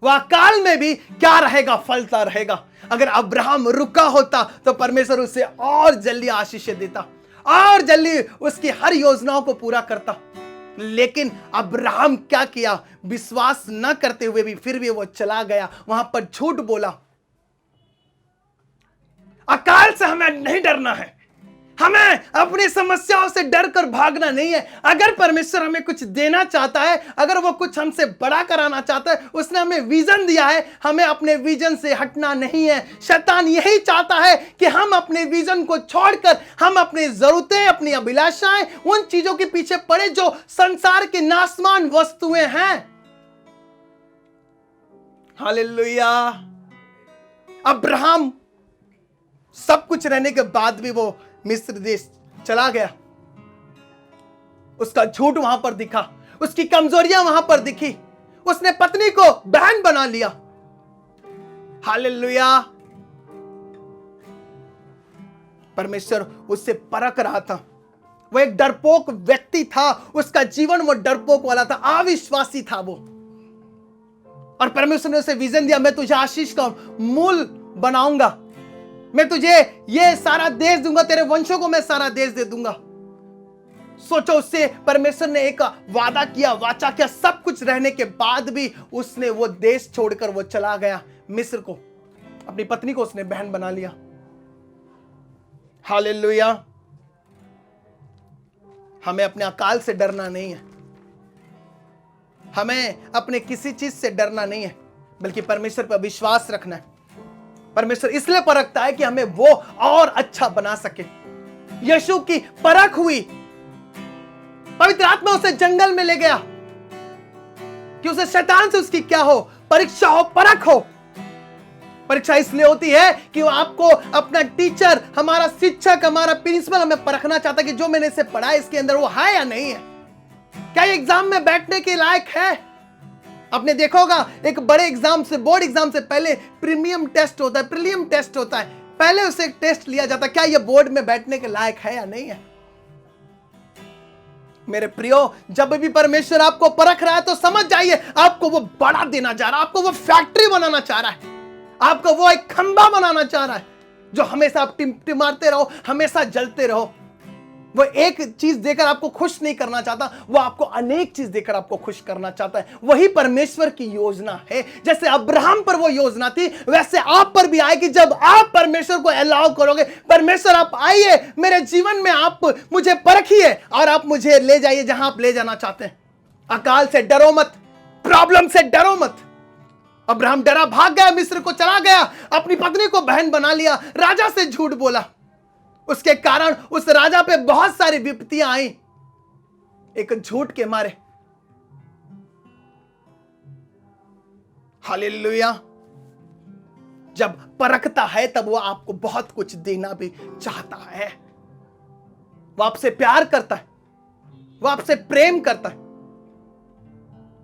वह अकाल में भी क्या रहेगा? फलता रहेगा। अगर अब्राहम रुका होता तो परमेश्वर उसे और जल्दी आशीष देता, और जल्दी उसकी हर योजनाओं को पूरा करता। लेकिन अब्राहम क्या किया? विश्वास न करते हुए भी फिर भी वो चला गया, वहां पर झूठ बोला। अकाल से हमें नहीं डरना है, हमें अपनी समस्याओं से डर कर भागना नहीं है। अगर परमेश्वर हमें कुछ देना चाहता है, अगर वो कुछ हमसे बड़ा कराना चाहता है, उसने हमें विजन दिया है, हमें अपने विजन से हटना नहीं है। शैतान यही चाहता है कि हम अपने विजन को छोड़कर हम अपनी जरूरतें, अपनी अभिलाषाएं, उन चीजों के पीछे पड़े जो संसार की नासमान वस्तुएं हैं। हालेलुया। अब्राहम सब कुछ रहने के बाद भी वो मिस्र देश चला गया। उसका झूठ वहां पर दिखा, उसकी कमजोरियां वहां पर दिखी, उसने पत्नी को बहन बना लिया। हालेलुया। परमेश्वर उससे परख रहा था। वो एक डरपोक व्यक्ति था, उसका जीवन वो डरपोक वाला था, अविश्वासी था वो। और परमेश्वर ने उसे विजन दिया, मैं तुझे आशीष का मूल बनाऊंगा, मैं तुझे ये सारा देश दूंगा, तेरे वंशों को मैं सारा देश दे दूंगा। सोचो, उससे परमेश्वर ने एक वादा किया, वाचा किया। सब कुछ रहने के बाद भी उसने वो देश छोड़कर वो चला गया मिस्र को। अपनी पत्नी को उसने बहन बना लिया। हालेलुया। हमें अपने अकाल से डरना नहीं है, हमें अपने किसी चीज से डरना नहीं है, बल्कि परमेश्वर पर विश्वास रखना है। परमेश्वर इसलिए परखता है कि हमें वो और अच्छा बना सके। यीशु की परख हुई, पवित्र आत्मा उसे जंगल में ले गया कि उसे शैतान से उसकी क्या हो? परीक्षा हो, परख हो। परीक्षा इसलिए होती है कि वो आपको अपना टीचर, हमारा शिक्षक, हमारा प्रिंसिपल हमें परखना चाहता है कि जो मैंने इसे पढ़ा इसके अंदर वो है या नहीं है। क्या ये एग्जाम में बैठने के लायक है? आपने देखा होगा, एक बड़े एग्जाम से, बोर्ड एग्जाम से पहले प्रीमियम टेस्ट होता है, प्रीलिम टेस्ट होता है। पहले उसे एक टेस्ट लिया जाता है, क्या ये बोर्ड में बैठने के लायक है या नहीं है। मेरे प्रियो, जब भी परमेश्वर आपको परख रहा है तो समझ जाइए, आपको वो बड़ा देना चाह रहा है, आपको वो फैक्ट्री बनाना चाह रहा है, आपको वो एक खंबा बनाना चाह रहा है जो हमेशा आप टिमटिमाते रहो, हमेशा जलते रहो। वो एक चीज देकर आपको खुश नहीं करना चाहता, वो आपको अनेक चीज देकर आपको खुश करना चाहता है। वही परमेश्वर की योजना है। जैसे अब्राहम पर वो योजना थी, वैसे आप पर भी आएगी जब आप परमेश्वर को अलाउ करोगे। परमेश्वर आप आइए मेरे जीवन में, आप मुझे परखिए और आप मुझे ले जाइए जहां आप ले जाना चाहते हैं। अकाल से डरो मत, प्रॉब्लम से डरो मत। अब्राहम डरा, भाग गया, मिस्र को चला गया, अपनी पत्नी को बहन बना लिया, राजा से झूठ बोला। उसके कारण उस राजा पे बहुत सारी विपत्तियां आई, एक झूठ के मारे। हालेलुया। जब परखता है तब वो आपको बहुत कुछ देना भी चाहता है। वो आपसे प्यार करता है, वो आपसे प्रेम करता है।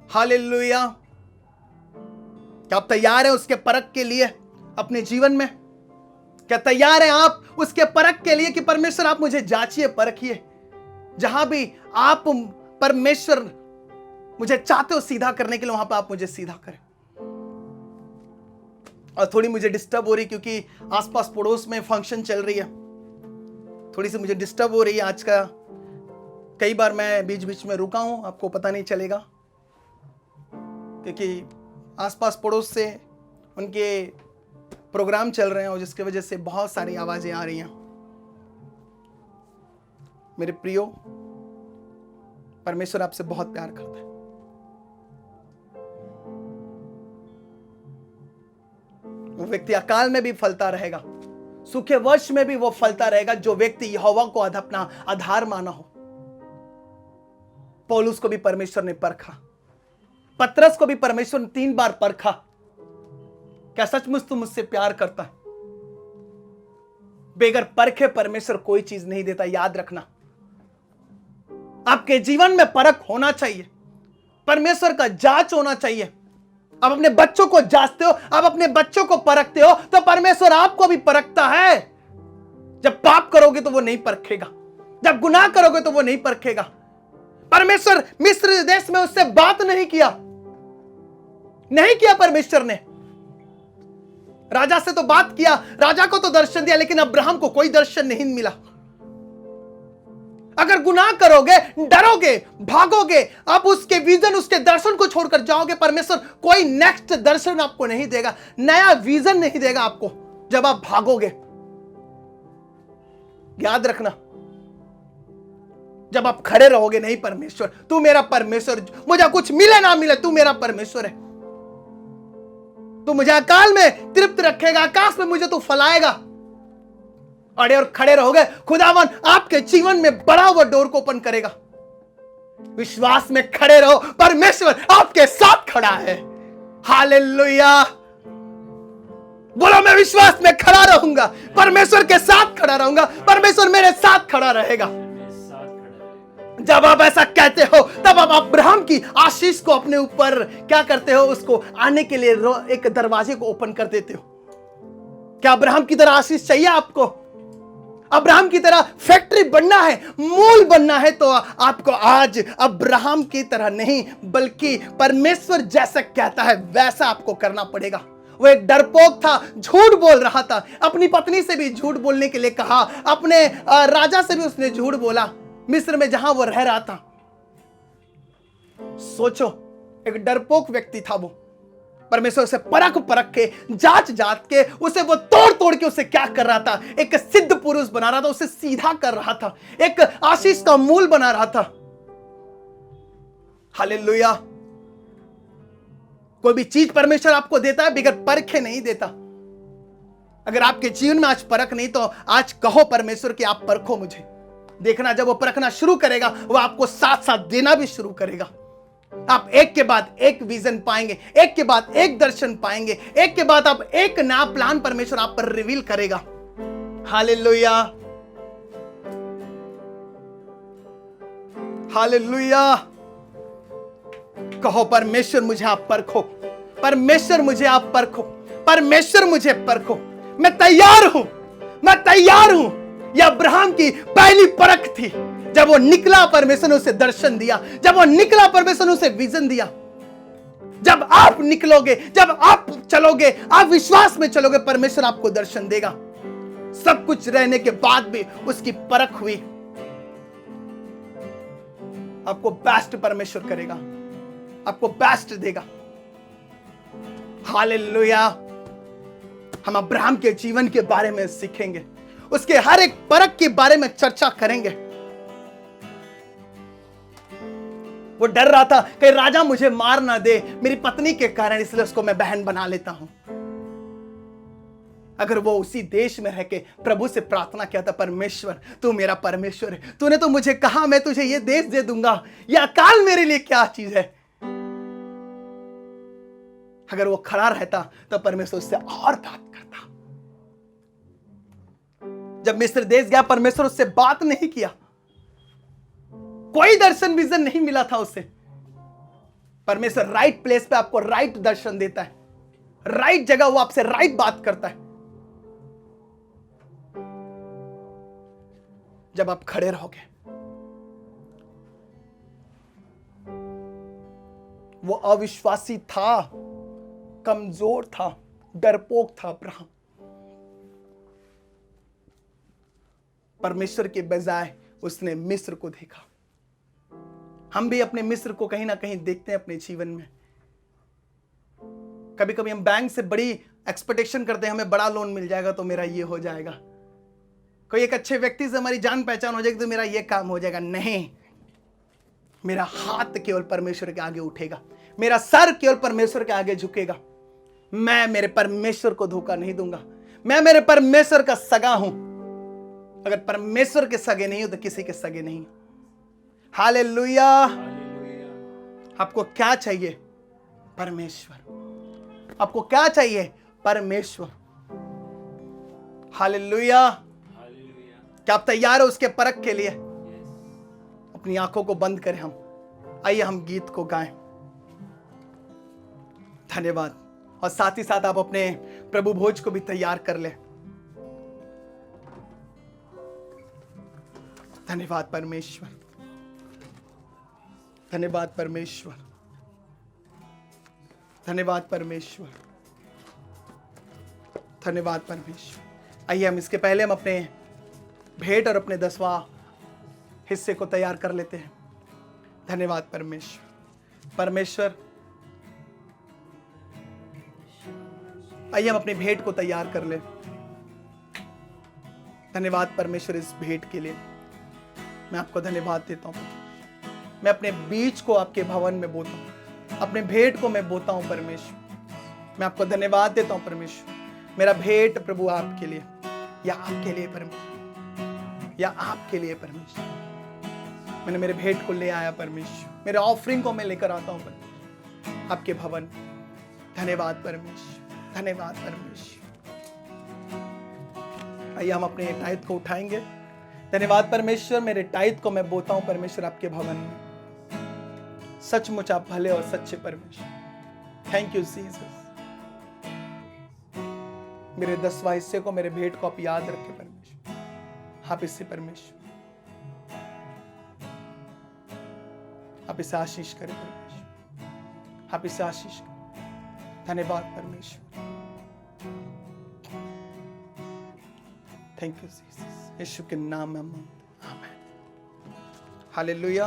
हालेलुया। क्या आप तैयार हैं उसके परख के लिए अपने जीवन में? क्या तैयार हैं आप उसके परख के लिए कि परमेश्वर आप मुझे जांचिए, परखिए। जहां भी आप परमेश्वर मुझे चाहते हो सीधा करने के लिए, वहां पर आप मुझे सीधा करें। और थोड़ी मुझे डिस्टर्ब हो रही क्योंकि आसपास पड़ोस में फंक्शन चल रही है, थोड़ी सी मुझे डिस्टर्ब हो रही है आज का। कई बार मैं बीच बीच में रुका हूं, आपको पता नहीं चलेगा, क्योंकि आसपास पड़ोस से उनके प्रोग्राम चल रहे हैं और जिसकी वजह से बहुत सारी आवाजें आ रही हैं। मेरे प्रियो, परमेश्वर आपसे बहुत प्यार करता है। वो व्यक्ति अकाल में भी फलता रहेगा, सूखे वर्ष में भी वो फलता रहेगा, जो व्यक्ति यहोवा को अपना आधार माना हो। पौलुस को भी परमेश्वर ने परखा, पतरस को भी परमेश्वर ने 3 बार परखा। क्या सचमुच तू मुझसे प्यार करता है? बेगर परखे परमेश्वर कोई चीज नहीं देता, याद रखना। आपके जीवन में परख होना चाहिए, परमेश्वर का जांच होना चाहिए। आप अपने बच्चों को जांचते हो, आप अपने बच्चों को परखते हो, तो परमेश्वर आपको भी परखता है। जब पाप करोगे तो वो नहीं परखेगा, जब गुनाह करोगे तो वो नहीं परखेगा। परमेश्वर मिस्र देश में उससे बात नहीं किया परमेश्वर ने। राजा से तो बात किया, राजा को तो दर्शन दिया, लेकिन अब्राहम को कोई दर्शन नहीं मिला। अगर गुनाह करोगे, डरोगे, भागोगे, आप उसके विजन, उसके दर्शन को छोड़कर जाओगे, परमेश्वर कोई नेक्स्ट दर्शन आपको नहीं देगा, नया विजन नहीं देगा आपको जब आप भागोगे। याद रखना, जब आप खड़े रहोगे, नहीं परमेश्वर तू मेरा परमेश्वर, मुझे कुछ मिले ना मिले तू मेरा परमेश्वर है, तू मुझे अकाल में तृप्त रखेगा, आकाश में मुझे तू फलाएगा। अड़े और खड़े रहोगे, खुदावन आपके जीवन में बड़ा हुआ डोर को ओपन करेगा। विश्वास में खड़े रहो, परमेश्वर आपके साथ खड़ा है। हालेलुया। बोलो, मैं विश्वास में खड़ा रहूंगा, परमेश्वर के साथ खड़ा रहूंगा, परमेश्वर मेरे साथ खड़ा रहेगा। जब आप ऐसा कहते हो तब आप अब्राहम की आशीष को अपने ऊपर क्या करते हो, उसको आने के लिए एक दरवाजे को ओपन कर देते हो। क्या अब्राहम की तरह आशीष चाहिए आपको? अब्राहम की तरह फैक्ट्री बनना है, मूल बनना है, तो आपको आज अब्राहम की तरह नहीं, बल्कि परमेश्वर जैसा कहता है वैसा आपको करना पड़ेगा। वो एक डरपोक था, झूठ बोल रहा था, अपनी पत्नी से भी झूठ बोलने के लिए कहा, अपने राजा से भी उसने झूठ बोला, मिस्र में जहां वो रह रहा था। सोचो, एक डरपोक व्यक्ति था वो। परमेश्वर उसे परख के, जांच के, उसे वो तोड़ के उसे क्या कर रहा था, एक सिद्ध पुरुष बना रहा था, उसे सीधा कर रहा था, एक आशीष का मूल बना रहा था। हालेलुया। कोई भी चीज परमेश्वर आपको देता है बगैर परखे नहीं देता। अगर आपके जीवन में आज परख नहीं, तो आज कहो परमेश्वर कि आप परखो मुझे। देखना, जब वो परखना शुरू करेगा, वो आपको साथ साथ देना भी शुरू करेगा। आप एक के बाद एक विजन पाएंगे, एक के बाद एक दर्शन पाएंगे, एक के बाद आप एक नया प्लान परमेश्वर आप पर रिवील करेगा। Hallelujah, hallelujah. कहो, परमेश्वर मुझे आप परखो, परमेश्वर मुझे आप परखो, परमेश्वर मुझे परखो। मैं तैयार हूं, मैं तैयार हूं। यह अब्राहम की पहली परख थी। जब वो निकला, परमेश्वर ने उसे दर्शन दिया। जब वो निकला, परमेश्वर ने उसे विजन दिया। जब आप निकलोगे, जब आप चलोगे, आप विश्वास में चलोगे, परमेश्वर आपको दर्शन देगा। सब कुछ रहने के बाद भी उसकी परख हुई। आपको बेस्ट परमेश्वर करेगा, आपको बेस्ट देगा। हालेलुया। हम अब्राहम के जीवन के बारे में सीखेंगे, उसके हर एक परख के बारे में चर्चा करेंगे। वो डर रहा था कि राजा मुझे मार ना दे मेरी पत्नी के कारण, इसलिए उसको मैं बहन बना लेता हूं। अगर वो उसी देश में रह के प्रभु से प्रार्थना किया था, परमेश्वर तू मेरा परमेश्वर है, तूने तो मुझे कहा मैं तुझे ये देश दे दूंगा, यह अकाल मेरे लिए क्या चीज है। अगर वो खड़ा रहता तो परमेश्वर उससे और बात करता। जब मिस्र देश गया, परमेश्वर उससे बात नहीं किया, कोई दर्शन विजन नहीं मिला था उससे। परमेश्वर राइट प्लेस पे आपको राइट दर्शन देता है, राइट जगह वो आपसे राइट बात करता है। जब आप खड़े रहोगे। वो अविश्वासी था, कमजोर था, डरपोक था अब्राहम। परमेश्वर के बजाय उसने मिस्र को देखा। हम भी अपने मिस्र को कहीं ना कहीं देखते हैं अपने जीवन में। कभी कभी हम बैंक से बड़ी एक्सपेक्टेशन करते हैं, हमें बड़ा लोन मिल जाएगा तो मेरा ये हो जाएगा, कोई एक अच्छे व्यक्ति से हमारी जान पहचान हो जाएगी तो मेरा ये काम हो जाएगा। नहीं, मेरा हाथ केवल परमेश्वर के आगे उठेगा, मेरा सर केवल परमेश्वर के आगे झुकेगा। मैं मेरे परमेश्वर को धोखा नहीं दूंगा, मैं मेरे परमेश्वर का सगा हूं। अगर परमेश्वर के सगे नहीं हो तो किसी के सगे नहीं। हालेलुया। आपको क्या चाहिए? परमेश्वर। आपको क्या चाहिए? परमेश्वर। हालेलुया। क्या आप तैयार हो उसके परख के लिए? अपनी आंखों को बंद करें हम, आइए हम गीत को गाएं। धन्यवाद। और साथ ही साथ आप अपने प्रभु भोज को भी तैयार कर ले। धन्यवाद परमेश्वर, धन्यवाद परमेश्वर, धन्यवाद परमेश्वर, धन्यवाद परमेश्वर। आइए हम इसके पहले हम अपने भेंट और अपने 10वां हिस्से को तैयार कर लेते हैं। धन्यवाद परमेश्वर। परमेश्वर, आइए हम अपनी भेंट को तैयार कर ले। धन्यवाद परमेश्वर इस भेंट के लिए। मैं आपको धन्यवाद देता हूं। मैं अपने बीज को आपके भवन में बोता हूं, अपने भेंट को मैं बोता हूं परमेश्वर। मैं आपको धन्यवाद देता हूं परमेश्वर। मेरा भेंट प्रभु आपके लिए, या आपके लिए परमेश्वर, या आपके लिए परमेश्वर। मैंने मेरे भेंट को ले आया परमेश्वर, मेरे ऑफरिंग को मैं लेकर आता हूं परमेश्वर आपके भवन। धन्यवाद परमेश्वर, धन्यवाद परमेश्वर। आइए हम अपने टाइट को उठाएंगे। धन्यवाद परमेश्वर, मेरे टाइट को मैं बोता हूं परमेश्वर आपके भवन में। सचमुच आप भले और सच्चे परमेश्वर। Thank you Jesus. मेरे 10वां हिस्से को, मेरे भेंट को आप याद रखें परमेश्वर। आप इससे परमेश्वर, आप इसे आशीष करें परमेश्वर, आप इसे आशीष करें। धन्यवाद परमेश्वर। Thank you Jesus. यीशु के नाम में आमीन। हालेलुया।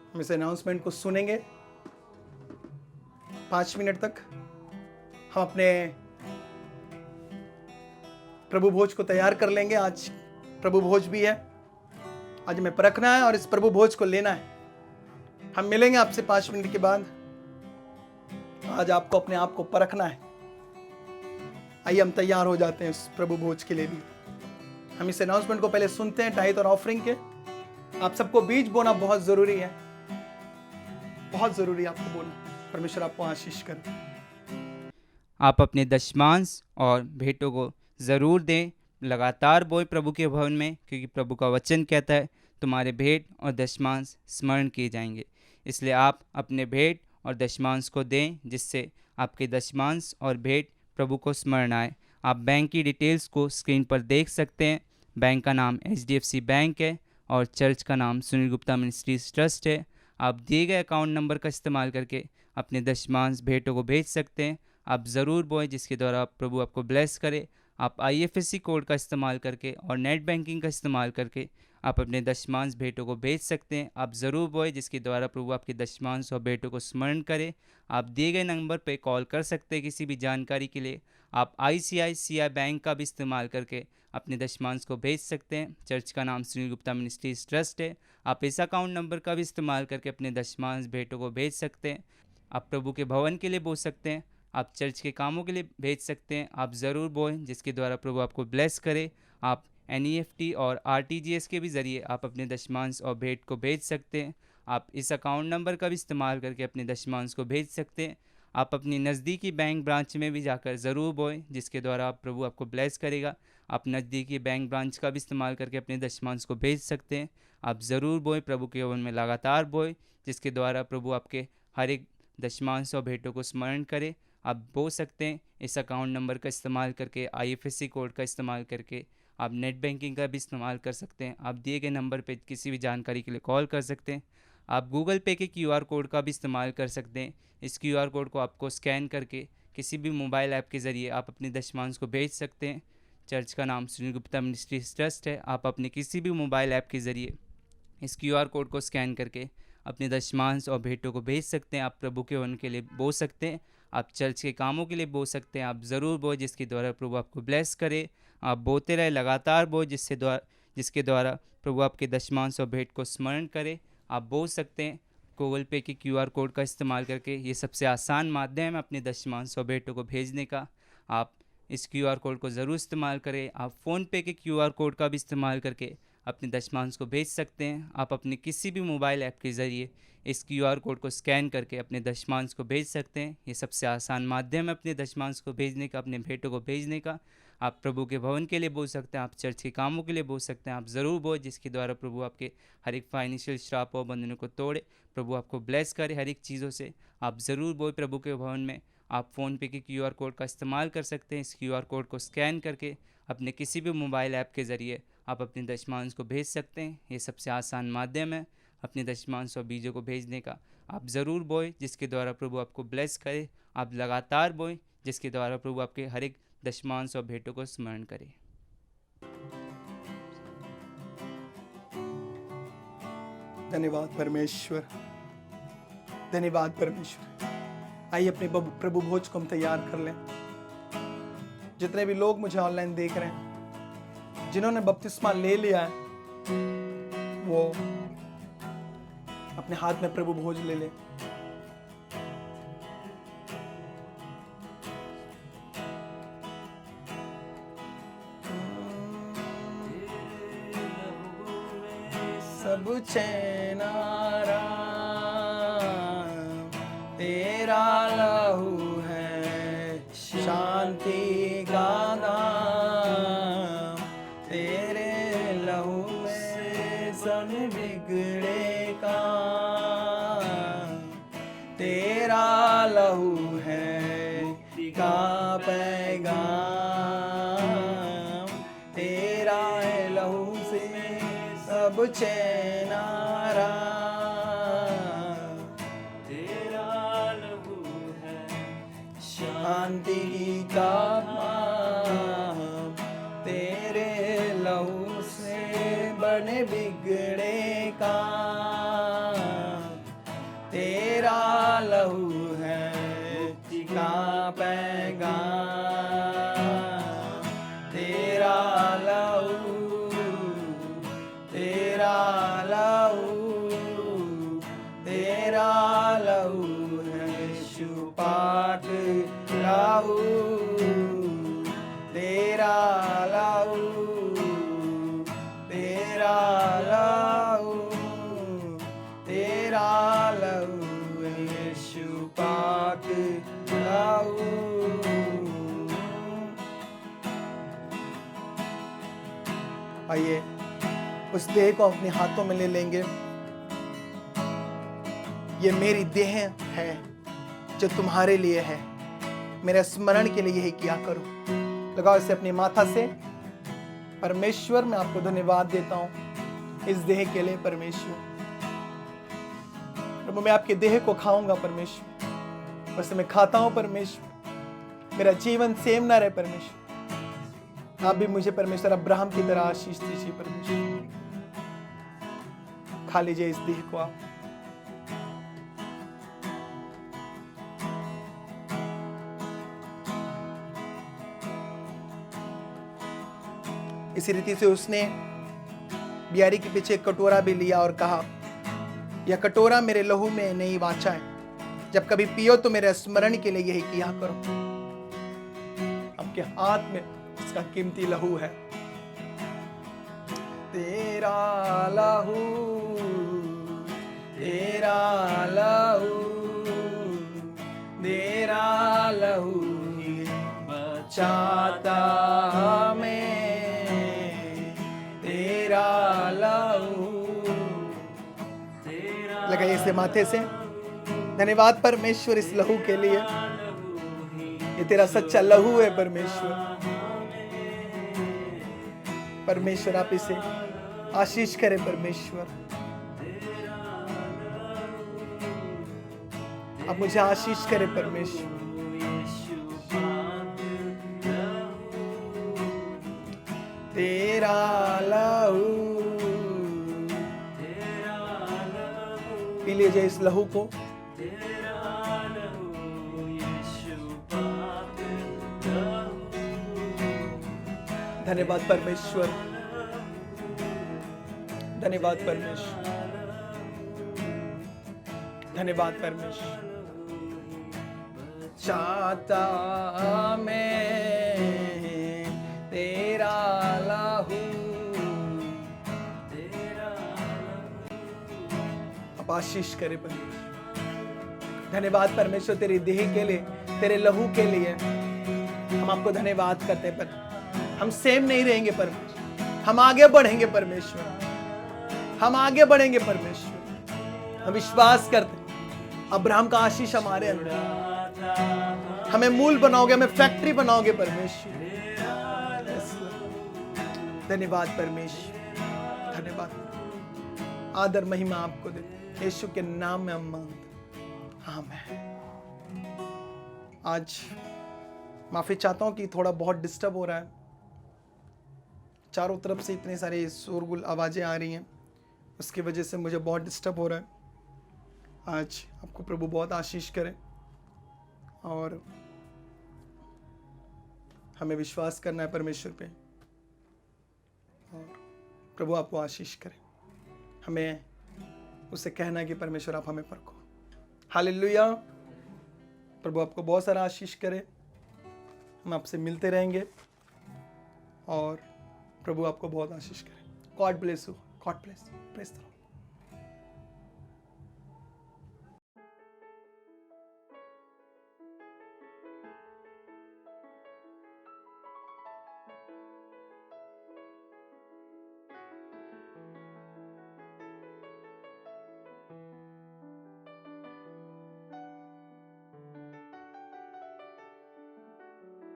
हम इस अनाउंसमेंट को सुनेंगे 5 मिनट तक। हम अपने प्रभु भोज को तैयार कर लेंगे। आज प्रभु भोज भी है, आज हमें परखना है और इस प्रभु भोज को लेना है। हम मिलेंगे आपसे 5 मिनट के बाद। आज आपको अपने आप को परखना है। आइए हम तैयार हो जाते हैं इस प्रभु भोज के लिए भी। हम इस अनाउंसमेंट को पहले सुनते हैं टाइट और ऑफरिंग के। आप सबको बीज बोना बहुत जरूरी है, बहुत जरूरी है आपको बोलना। परमेश्वर आपको आशीष करे। आप अपने दशमांश और भेंटों को ज़रूर दें, लगातार बोए प्रभु के भवन में, क्योंकि प्रभु का वचन कहता है तुम्हारे भेंट और दशमांश स्मरण किए जाएंगे। इसलिए आप अपने भेंट और दशमांश को दें, जिससे आपके दशमांश और भेंट प्रभु को स्मरण आए। आप बैंक की डिटेल्स को स्क्रीन पर देख सकते हैं। बैंक का नाम HDFC बैंक है और चर्च का नाम सुनील गुप्ता मिनिस्ट्रीज ट्रस्ट है। आप दिए गए अकाउंट नंबर का इस्तेमाल करके अपने दशमांश भेंटों को भेज सकते हैं। आप ज़रूर बोएं, जिसके द्वारा प्रभु आपको ब्लेस करे। आप IFSC कोड का इस्तेमाल करके और नेट बैंकिंग का इस्तेमाल करके आप अपने दशमांश भेंटों को भेज सकते हैं। आप ज़रूर बोए जिसके द्वारा प्रभु आपके दशमांश और भेंटों को स्मरण करे। आप दिए गए नंबर पर कॉल कर सकते हैं किसी भी जानकारी के लिए। आप ICICI बैंक का भी इस्तेमाल करके अपने दशमांश को भेज सकते हैं। चर्च का नाम सुनील गुप्ता मिनिस्ट्रीज ट्रस्ट है। आप इस अकाउंट नंबर का भी इस्तेमाल करके अपने दशमांश भेंटों को भेज सकते हैं। आप प्रभु के भवन के लिए बोल सकते हैं। आप चर्च के कामों के लिए भेज सकते हैं। आप ज़रूर बोएं जिसके द्वारा प्रभु आपको ब्लेस करे। आप NEFT और RTGS के भी ज़रिए आप अपने दशमांश और भेंट को भेज सकते हैं। आप इस अकाउंट नंबर का भी इस्तेमाल करके अपने दशमांश को भेज सकते हैं। आप अपनी नज़दीकी बैंक ब्रांच में भी जाकर ज़रूर बोएं जिसके द्वारा आप प्रभु आपको ब्लेस करेगा। आप नज़दीकी बैंक ब्रांच का भी इस्तेमाल करके अपने दशमांश को भेज सकते हैं। आप ज़रूर बोएं प्रभु के भवन में लगातार बोएं जिसके द्वारा प्रभु आपके हर एक दशमांश और भेंटों को स्मरण करे। आप बो सकते हैं इस अकाउंट नंबर का इस्तेमाल करके, IFSC कोड का इस्तेमाल करके। आप नेट बैंकिंग का भी इस्तेमाल कर सकते हैं। आप दिए गए नंबर पे किसी भी जानकारी के लिए कॉल कर सकते हैं। आप गूगल पे के QR कोड का भी इस्तेमाल कर सकते हैं। इस QR कोड को आपको स्कैन करके किसी भी मोबाइल ऐप के ज़रिए आप अपने दशमांश को भेज सकते हैं। चर्च का नाम सुनील गुप्ता मिनिस्ट्रीज ट्रस्ट है। आप अपने किसी भी मोबाइल ऐप के ज़रिए इस QR कोड को स्कैन करके अपने दशमांश और भेंटों को भेज सकते हैं। आप प्रभु के भवन के लिए बो सकते हैं। आप चर्च के कामों के लिए बो सकते हैं। आप ज़रूर बो जिसके द्वारा प्रभु आपको ब्लेस करे। आप बोते रहे, लगातार बो जिसके द्वारा प्रभु आपके दशमांश और भेंट को स्मरण करे। आप बो सकते हैं गूगल पे के QR कोड का इस्तेमाल करके। ये सबसे आसान माध्यम है अपने दशमांश और भेंटों को भेजने का। आप इस QR कोड को ज़रूर इस्तेमाल करें। आप फ़ोन पे के QR कोड का भी इस्तेमाल करके अपने दशमांश को भेज सकते हैं। आप अपने किसी भी मोबाइल ऐप के ज़रिए इस QR कोड को स्कैन करके अपने दशमांश को भेज सकते हैं। ये सबसे आसान माध्यम है अपने दशमांश को भेजने का, अपने भेंटों को भेजने का। आप प्रभु के भवन के लिए बोल सकते हैं। आप चर्च के कामों के लिए बोल सकते हैं। आप ज़रूर बोल जिसके द्वारा प्रभु आपके हर एक फाइनेंशियल श्राप और बंधनों को तोड़े, प्रभु आपको ब्लेस करे हर एक चीज़ों से। आप ज़रूर बोल प्रभु के भवन में। आप फ़ोन पे के QR कोड का इस्तेमाल कर सकते हैं। इस QR कोड को स्कैन करके अपने किसी भी मोबाइल ऐप के ज़रिए आप अपने दशमांश को भेज सकते हैं। ये सबसे आसान माध्यम है अपने दशमांश और बीजों को भेजने का। आप ज़रूर बोए जिसके द्वारा प्रभु आपको ब्लेस करे। आप लगातार बोए जिसके द्वारा प्रभु आपके हर एक दशमांश और भेंटों को स्मरण करे। धन्यवाद परमेश्वर, धन्यवाद परमेश्वर। आइए अपने प्रभु भोज को हम तैयार कर लें। जितने भी लोग मुझे ऑनलाइन देख रहे हैं, जिन्होंने बपतिस्मा ले लिया है, वो अपने हाथ में प्रभु भोज ले ले। सब चैन आराम तेरा लहू है, शांति का नाम। तेरे लहू में सन बिगड़े काम। तेरा लहू है का पैगाम। तेरा लहू से सब चैन आराम। तेरा लहू है शांति का नाम। तेरे लहू से बने बिगड़े काम। तेरा लहू है का पैगाम। तेरा लहू, तेरा लहू, तेरा लहू है शुपाट लहू। तेरा लहू, तेरा लहू, तेरा लहू है शुपाट लहू। आइए उस देह को अपने हाथों में ले लेंगे। ये मेरी देह है जो तुम्हारे लिए है, मेरे स्मरण के लिए यही किया करो। लगाओ इसे अपनी माथा से। परमेश्वर मैं आपको धन्यवाद देता हूं इस देह के लिए। परमेश्वर प्रभु मैं आपके देह को खाऊंगा परमेश्वर, और मैं खाता हूं परमेश्वर। मेरा जीवन सेम ना रहे परमेश्वर। आप भी मुझे परमेश्वर अब्राहम की तरह आशीष दीजिए परमेश्वर। खा लीजिए इस देह को आप। इसी रीति से उसने बियारी के पीछे एक कटोरा भी लिया और कहा, यह कटोरा मेरे लहू में नई वाचा है, जब कभी पियो तो मेरे स्मरण के लिए यही किया करो। आपके हाथ में इसका कीमती लहू है। तेरा लहू, तेरा लहू, तेरा लहू बचाता हमें, तेरा लहू। लगाइए इसे माथे से। धन्यवाद परमेश्वर इस लहू के लिए। ये तेरा सच्चा लहू है परमेश्वर। परमेश्वर आप इसे आशीष करें परमेश्वर। आप मुझे आशीष करें परमेश्वर। तेरा लहू, पी लीजिए इस लहू को। धन्यवाद परमेश्वर, धन्यवाद परमेश्वर, धन्यवाद परमेश्वर। चाहता मैं तेरा लहू, आप आशीष करे परमेश्वर। धन्यवाद परमेश्वर तेरी देह के लिए, तेरे लहू के लिए हम आपको धन्यवाद करते हैं। पर हम सेम नहीं रहेंगे परमेश्वर, हम आगे बढ़ेंगे परमेश्वर, हम आगे बढ़ेंगे परमेश्वर। हम विश्वास करते अब्राहम का आशीष हमारे अंदर। हमें मूल बनाओगे, हमें फैक्ट्री बनाओगे परमेश्वर। धन्यवाद परमेश्वर, धन्यवाद। आदर महिमा आपको देते यीशु के नाम में हम मांगते, आमीन। आज माफी चाहता हूं कि थोड़ा बहुत डिस्टर्ब हो रहा है। चारों तरफ से इतनी सारी शोरगुल आवाजें आ रही हैं, उसकी वजह से मुझे बहुत डिस्टर्ब हो रहा है। आज आपको प्रभु बहुत आशीष करे और हमें विश्वास करना है परमेश्वर पे, और प्रभु आपको आशीष करे। हमें उससे कहना है कि परमेश्वर आप हमें परखो। हालेलुया। प्रभु आपको बहुत सारा आशीष करे। हम आपसे मिलते रहेंगे और प्रभु आपको बहुत आशीष करे। God bless you, God bless, praise the Lord.